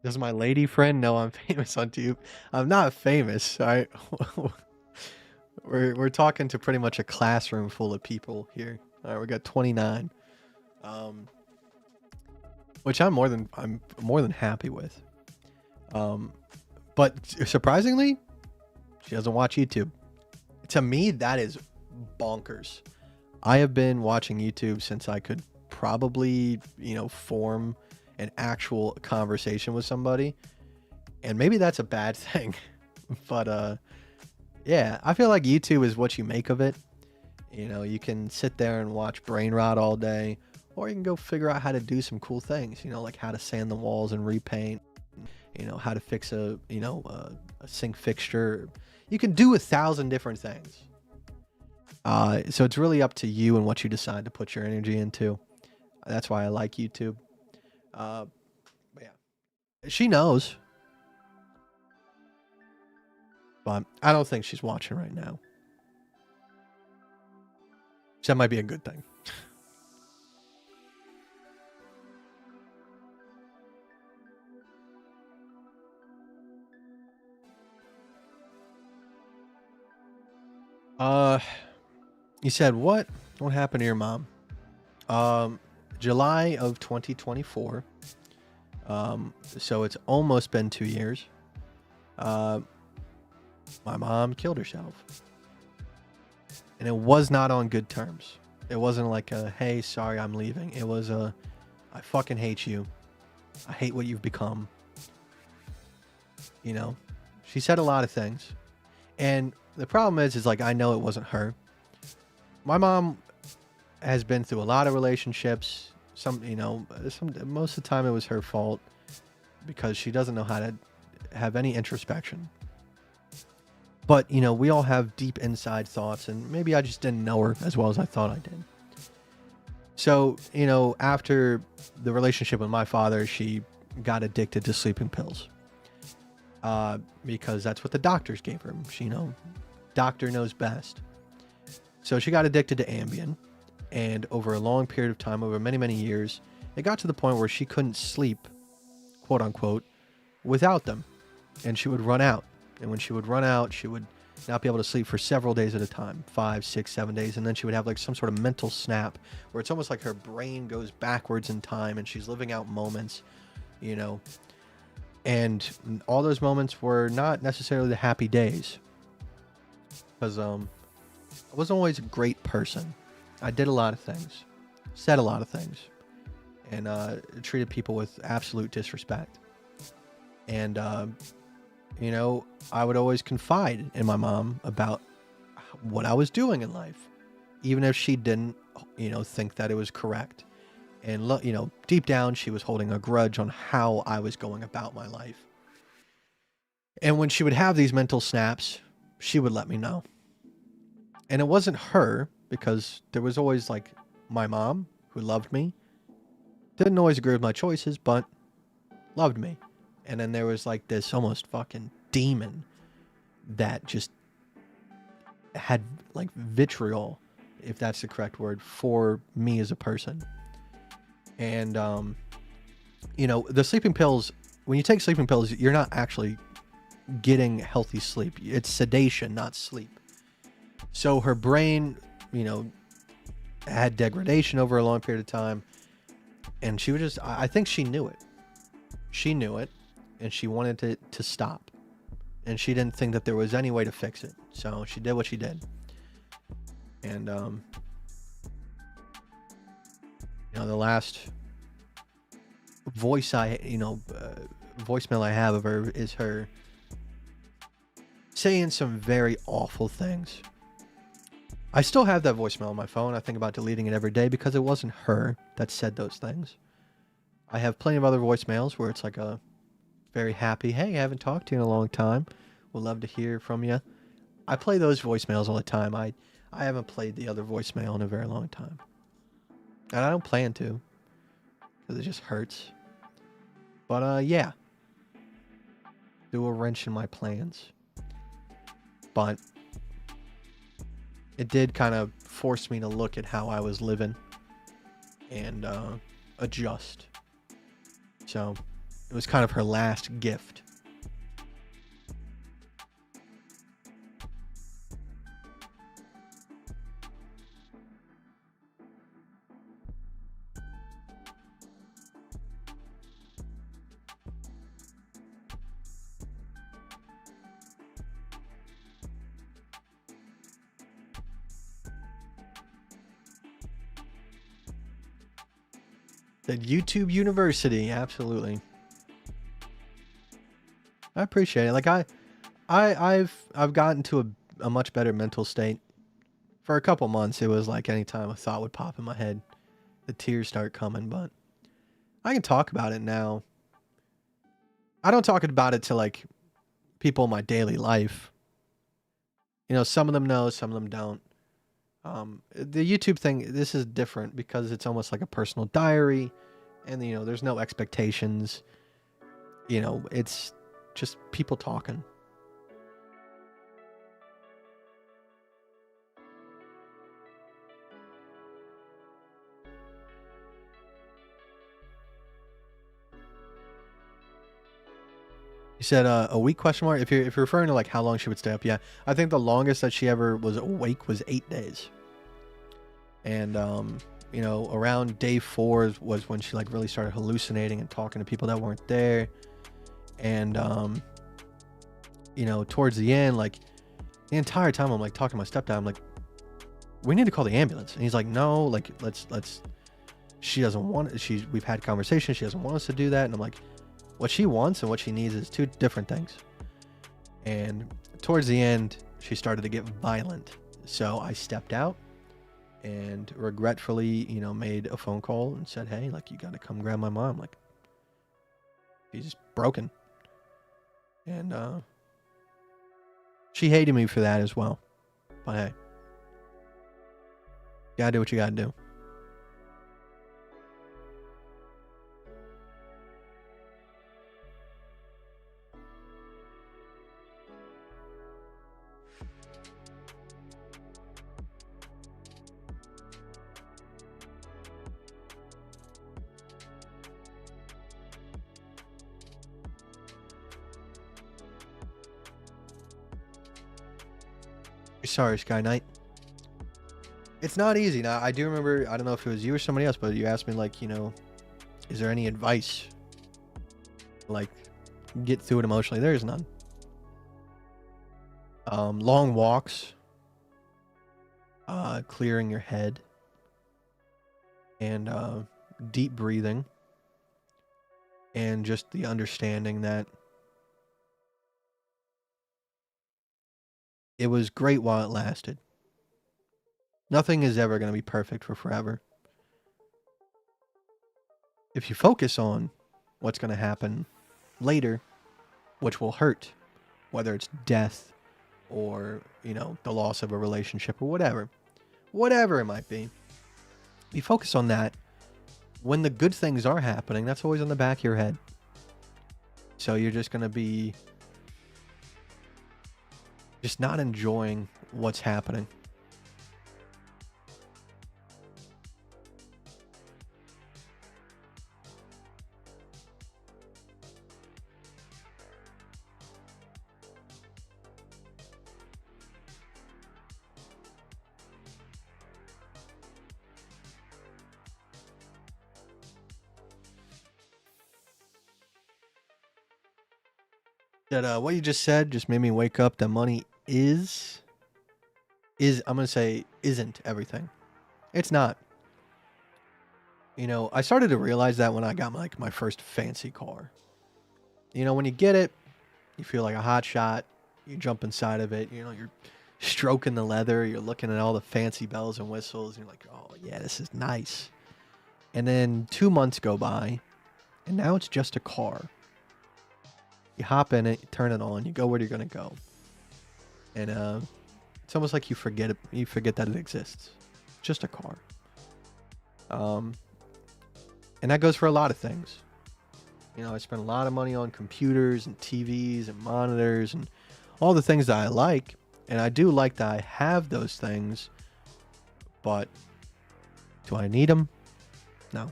Does my lady friend know I'm famous on YouTube? I'm not famous. We're talking to pretty much a classroom full of people here. All right, we got 29, which I'm more than happy with. But surprisingly, she doesn't watch YouTube. To me, that is bonkers. I have been watching YouTube since I could probably, form an actual conversation with somebody. And maybe that's a bad thing. But yeah, I feel like YouTube is what you make of it. You can sit there and watch brain rot all day, or you can go figure out how to do some cool things, like how to sand the walls and repaint, how to fix a sink fixture. You can do 1,000 different things. So it's really up to you and what you decide to put your energy into. That's why I like YouTube. But yeah, she knows, but I don't think she's watching right now. So that might be a good thing. You said what? What happened to your mom? July of 2024. So it's almost been 2 years. My mom killed herself. And it was not on good terms. It wasn't like a, hey, sorry, I'm leaving. It was a, I fucking hate you. I hate what you've become. She said a lot of things. And the problem is like, I know it wasn't her. My mom has been through a lot of relationships. Most of the time it was her fault because she doesn't know how to have any introspection. But, we all have deep inside thoughts, and maybe I just didn't know her as well as I thought I did. So, after the relationship with my father, she got addicted to sleeping pills. Because that's what the doctors gave her. She, doctor knows best. So she got addicted to Ambien. And over a long period of time, over many, many years, it got to the point where she couldn't sleep, quote unquote, without them. And she would run out. And when she would run out, she would not be able to sleep for several days at a time, 5, 6, 7 days. And then she would have like some sort of mental snap where it's almost like her brain goes backwards in time and she's living out moments, And all those moments were not necessarily the happy days. Because I wasn't always a great person. I did a lot of things, said a lot of things, and treated people with absolute disrespect. And, I would always confide in my mom about what I was doing in life, even if she didn't, think that it was correct. And, deep down, she was holding a grudge on how I was going about my life. And when she would have these mental snaps, she would let me know. And it wasn't her, because there was always like my mom who loved me. Didn't always agree with my choices, but loved me. And then there was like this almost fucking demon that just had like vitriol, if that's the correct word, for me as a person. And, the sleeping pills, when you take sleeping pills, you're not actually getting healthy sleep. It's sedation, not sleep. So her brain, had degradation over a long period of time. And she was I think she knew it. She knew it, and she wanted it to stop. And she didn't think that there was any way to fix it. So she did what she did. And, the last voicemail I have of her is her saying some very awful things. I still have that voicemail on my phone. I think about deleting it every day because it wasn't her that said those things. I have plenty of other voicemails where it's like a very happy, hey, I haven't talked to you in a long time. Would love to hear from you. I play those voicemails all the time. I haven't played the other voicemail in a very long time. And I don't plan to, because it just hurts. But, yeah. Do a wrench in my plans. But it did kind of force me to look at how I was living and adjust. So it was kind of her last gift. The YouTube University, absolutely. I appreciate it. Like I've gotten to a much better mental state. For a couple months, it was like anytime a thought would pop in my head, the tears start coming. But I can talk about it now. I don't talk about it to like people in my daily life. Some of them know, some of them don't. The YouTube thing, this is different because it's almost like a personal diary, and there's no expectations. It's just people talking. You said a week question mark. If you're referring to like how long she would stay up, yeah, I think the longest that she ever was awake was 8 days. And around day 4 was when she like really started hallucinating and talking to people that weren't there. And towards the end, like the entire time I'm like talking to my stepdad, I'm like, we need to call the ambulance. And he's like, no, like let's she doesn't want it. We've had conversations, she doesn't want us to do that. And I'm like, what she wants and what she needs is 2 different things. And towards the end, she started to get violent. So I stepped out and regretfully, made a phone call and said, hey, like, you got to come grab my mom. Like, she's broken. And she hated me for that as well. But hey, you gotta do what you gotta do. Sorry, Sky Knight. It's not easy. Now, I do remember, I don't know if it was you or somebody else, but you asked me, like, is there any advice? Like, get through it emotionally. There is none. Long walks. Clearing your head. And deep breathing. And just the understanding that it was great while it lasted. Nothing is ever going to be perfect for forever. If you focus on what's going to happen later, which will hurt, whether it's death or, the loss of a relationship or whatever it might be, if you focus on that, when the good things are happening, that's always on the back of your head. So you're just going to be just not enjoying what's happening. That what you just said just made me wake up that money is I'm gonna say isn't everything. It's not. You know, I started to realize that when I got like my first fancy car. You know, when you get it, you feel like a hot shot. You jump inside of it. You know, you're stroking the leather. You're looking at all the fancy bells and whistles. And you're like, oh yeah, this is nice. And then 2 months go by, and now it's just a car. You hop in it, you turn it on, you go where you're gonna go, and it's almost like you forget it. You forget that it exists. Just a car. Um, and that goes for a lot of things. You know, I spend a lot of money on computers and TVs and monitors and all the things that I like, and I do like that I have those things. But do I need them? No.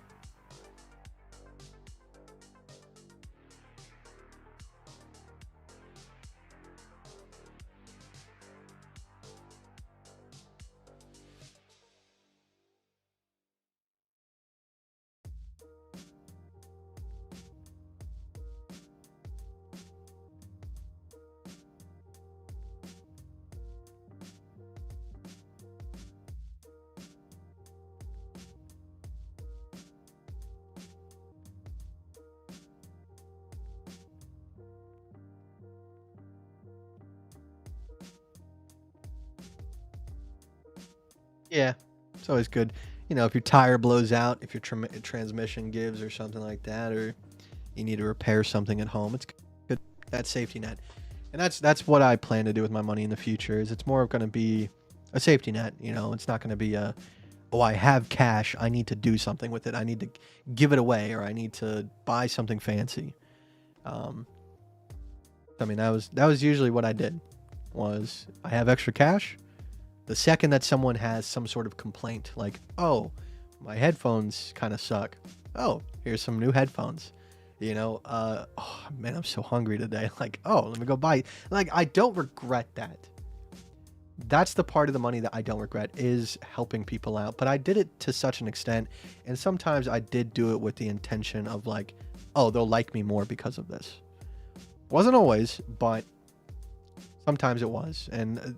Yeah, it's always good. You know, if your tire blows out, if your transmission gives or something like that, or you need to repair something at home, it's good. That safety net. And that's what I plan to do with my money in the future. Is it's more going to be a safety net. You know, it's not going to be a, oh, I have cash, I need to do something with it. I need to give it away, or I need to buy something fancy. Um, I mean, that was usually what I did. Was I have extra cash? The second that someone has some sort of complaint, like, oh, my headphones kind of suck. Oh, here's some new headphones. You know, oh man, I'm so hungry today. Like, oh, let me go buy. Like, I don't regret that. That's the part of the money that I don't regret, is helping people out. But I did it to such an extent, and sometimes I did do it with the intention of like, oh, they'll like me more because of this. Wasn't always, but sometimes it was, and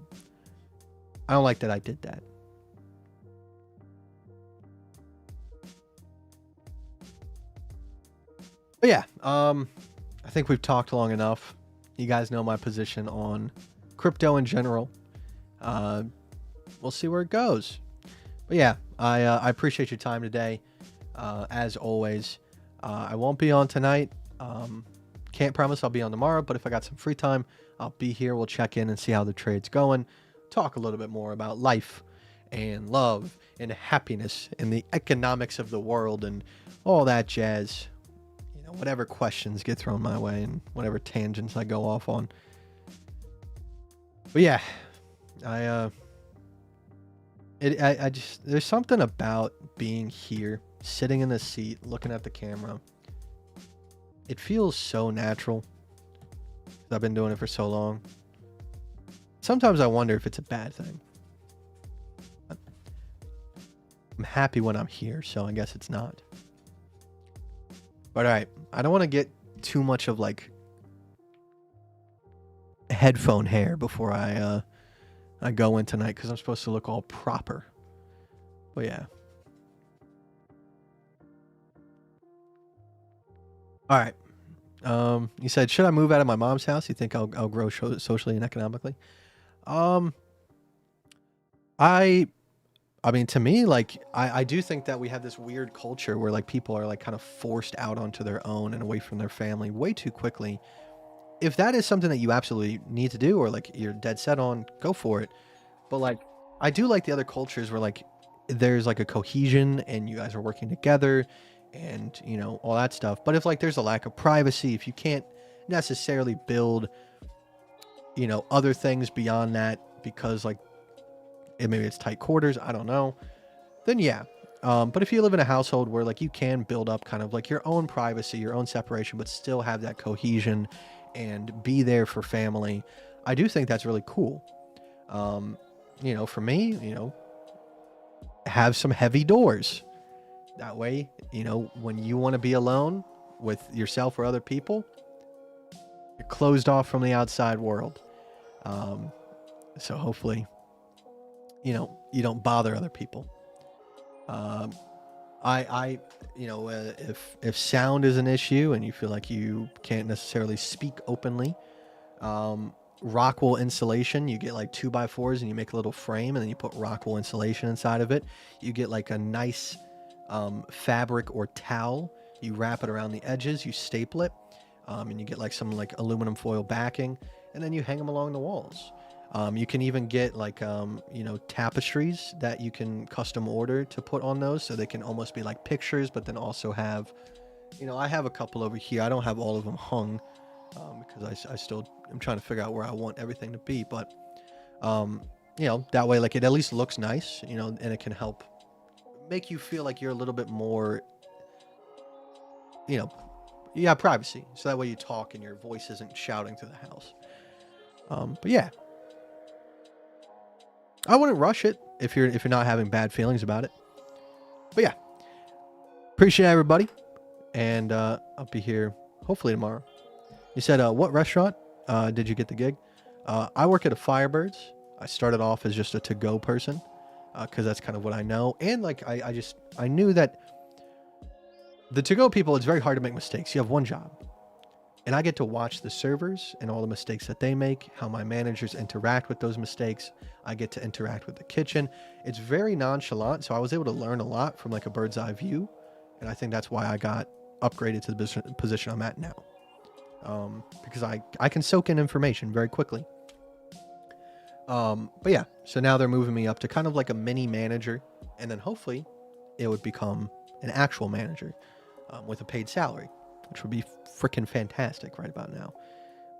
I don't like that I did that. But yeah, I think we've talked long enough. You guys know my position on crypto in general. We'll see where it goes. But yeah, I appreciate your time today. As always, I won't be on tonight. Can't promise I'll be on tomorrow, but if I got some free time, I'll be here. We'll check in and see how the trade's going. Talk a little bit more about life and love and happiness and the economics of the world and all that jazz. You know, whatever questions get thrown my way and whatever tangents I go off on. But yeah, I just, there's something about being here, sitting in the seat, looking at the camera. It feels so natural. I've been doing it for so long. Sometimes I wonder if it's a bad thing. I'm happy when I'm here, so I guess it's not. But alright, I don't want to get too much of like headphone hair before I go in tonight, because I'm supposed to look all proper. But yeah. Alright. You said, should I move out of my mom's house? You think I'll grow socially and economically? I mean, to me, like, I do think that we have this weird culture where like people are like kind of forced out onto their own and away from their family way too quickly. If that is something that you absolutely need to do, or like you're dead set on, go for it. But like, I do like the other cultures where like there's like a cohesion and you guys are working together and, you know, all that stuff. But if like there's a lack of privacy, if you can't necessarily build, you know, other things beyond that because like maybe it's tight quarters, I don't know, then yeah. But if you live in a household where like you can build up kind of like your own privacy, your own separation, but still have that cohesion and be there for family, I do think that's really cool. You know, for me, you know, have some heavy doors. That way, you know, when you want to be alone with yourself or other people, you're closed off from the outside world. So hopefully, you know, you don't bother other people. If sound is an issue and you feel like you can't necessarily speak openly, rock wool insulation, you get like 2x4s and you make a little frame and then you put rock wool insulation inside of it. You get like a nice fabric or towel, you wrap it around the edges, you staple it, and you get like some like aluminum foil backing, and then you hang them along the walls. You can even get like tapestries that you can custom order to put on those, so they can almost be like pictures, but then also have, I have a couple over here. I don't have all of them hung because I still am trying to figure out where I want everything to be, but that way, like, it at least looks nice, and it can help make you feel like you're a little bit more, you have privacy, so that way you talk and your voice isn't shouting through the house. But yeah, I wouldn't rush it if you're not having bad feelings about it. But yeah, appreciate everybody, and I'll be here hopefully tomorrow. You said, what restaurant did you get the gig? I work at a Firebirds. I started off as just a to-go person because that's kind of what I know. And like I knew that the to-go people, it's very hard to make mistakes. You have one job. And I get to watch the servers and all the mistakes that they make, how my managers interact with those mistakes. I get to interact with the kitchen. It's very nonchalant, so I was able to learn a lot from like a bird's eye view. And I think that's why I got upgraded to the position I'm at now. Because I can soak in information very quickly. But yeah, so now they're moving me up to kind of like a mini manager, and then hopefully it would become an actual manager with a paid salary, which would be freaking fantastic right about now.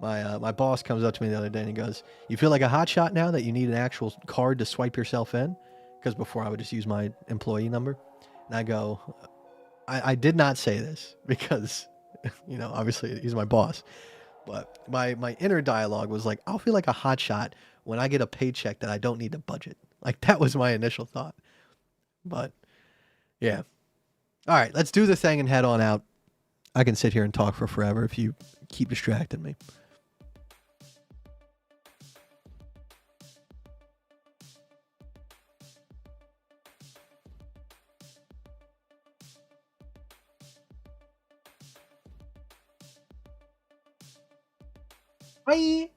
My boss comes up to me the other day and he goes, "You feel like a hotshot now that you need an actual card to swipe yourself in?" Because before I would just use my employee number. And I go, I did not say this because, obviously he's my boss. But my inner dialogue was like, I'll feel like a hotshot when I get a paycheck that I don't need to budget. Like, that was my initial thought. But yeah. All right, let's do the thing and head on out. I can sit here and talk for forever if you keep distracting me. Bye.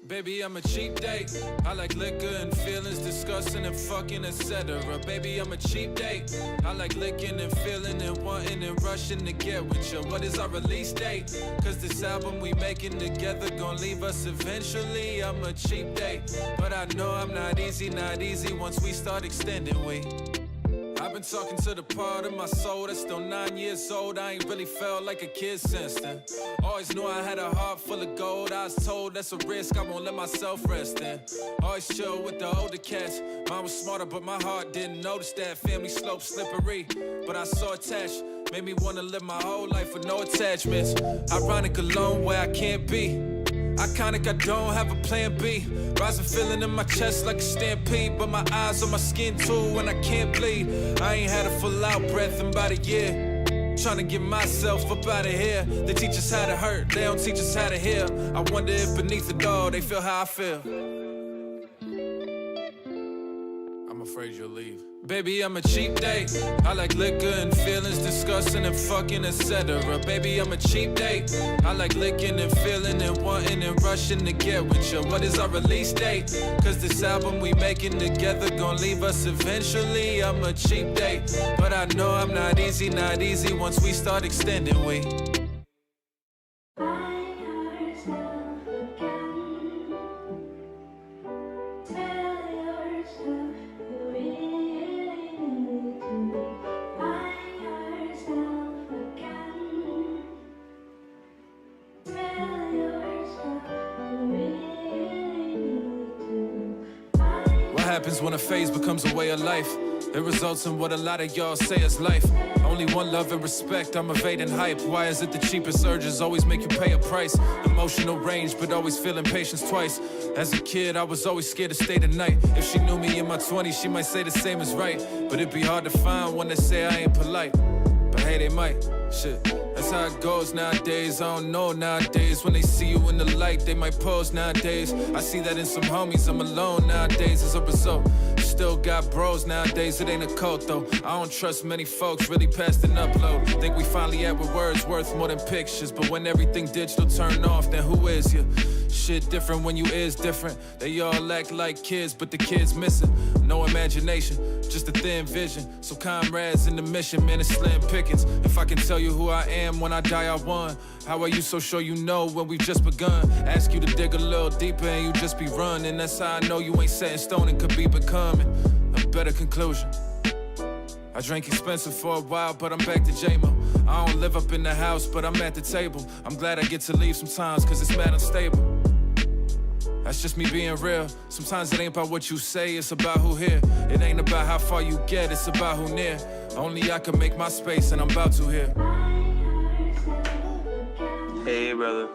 Baby, I'm a cheap date. I like liquor and feelings, discussing and fucking, etc. Baby, I'm a cheap date. I like licking and feeling and wanting and rushing to get with you. What is our release date? Cause this album we making together gon' leave us eventually. I'm a cheap date, but I know I'm not easy once we start extending. I've been talking to the part of my soul that's still 9 years old. I ain't really felt like a kid since then. Always knew I had a heart full of gold. I was told that's a risk I won't let myself rest in. Always chill with the older cats. Mine was smarter, but my heart didn't notice that. Family slope slippery, but I saw attached. Made me wanna live my whole life with no attachments. Ironic alone where I can't be. Iconic, I don't have a plan B. Rising feeling in my chest like a stampede, but my eyes on my skin too and I can't bleed. I ain't had a full out breath in about a year. Trying to get myself up out of here. They teach us how to hurt, they don't teach us how to heal. I wonder if beneath it all they feel how I feel. I'm afraid you'll leave. Baby, I'm a cheap date. I like liquor and feelings, discussing and fucking, etc. Baby, I'm a cheap date. I like licking and feeling and wanting and rushing to get with you. What is our release date? Cause this album we making together gon' leave us eventually. I'm a cheap date, but I know I'm not easy once we start extending. Tell yourself happens when a phase becomes a way of life. It results in what a lot of y'all say is life. Only one love and respect, I'm evading hype. Why is it the cheapest urges always make you pay a price? Emotional range, but always feeling patience twice. As a kid, I was always scared to stay the night. If she knew me in my 20s, she might say the same is right. But it'd be hard to find one that say I ain't polite. But hey, they might, shit. That's how it goes nowadays, I don't know nowadays. When they see you in the light, they might pose nowadays. I see that in some homies, I'm alone nowadays as a result. Still got bros nowadays, it ain't a cult though. I don't trust many folks, really past an upload. Think we finally at where words worth more than pictures. But when everything digital turn off, then who is you? Shit different when you is different. They all act like kids, but the kids missing. No imagination, just a thin vision. So comrades in the mission, man, it's slim pickings. If I can tell you who I am when I die, I won. How are you so sure you know when we've just begun? Ask you to dig a little deeper and you just be running. That's how I know you ain't set in stone and could be becoming a better conclusion. I drank expensive for a while, but I'm back to J-Mo. I don't live up in the house, but I'm at the table. I'm glad I get to leave sometimes, cause it's mad unstable. That's just me being real. Sometimes it ain't about what you say, it's about who here. It ain't about how far you get, it's about who near. Only I can make my space, and I'm about to here. Hey, brother.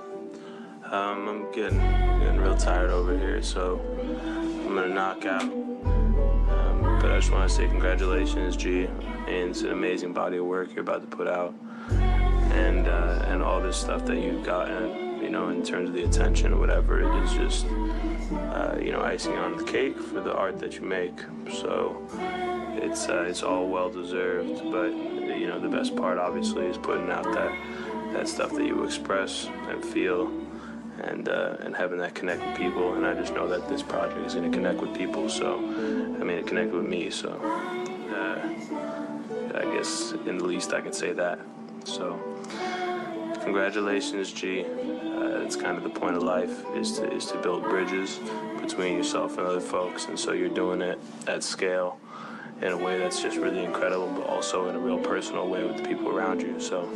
I'm getting real tired over here, so I'm gonna knock out. But I just want to say congratulations, G. And it's an amazing body of work you're about to put out, and all this stuff that you've gotten, you know, in terms of the attention or whatever. It is just, you know, icing on the cake for the art that you make. So it's all well deserved. But you know, the best part obviously is putting out that stuff that you express and feel. And having that connect with people, and I just know that this project is going to connect with people. So, I mean, it connected with me. So, I guess in the least I can say that. So, congratulations, G. It's kind of the point of life is to build bridges between yourself and other folks, and so you're doing it at scale in a way that's just really incredible, but also in a real personal way with the people around you. So,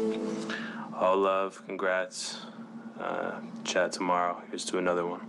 all love, congrats. Chat tomorrow. Here's to another one.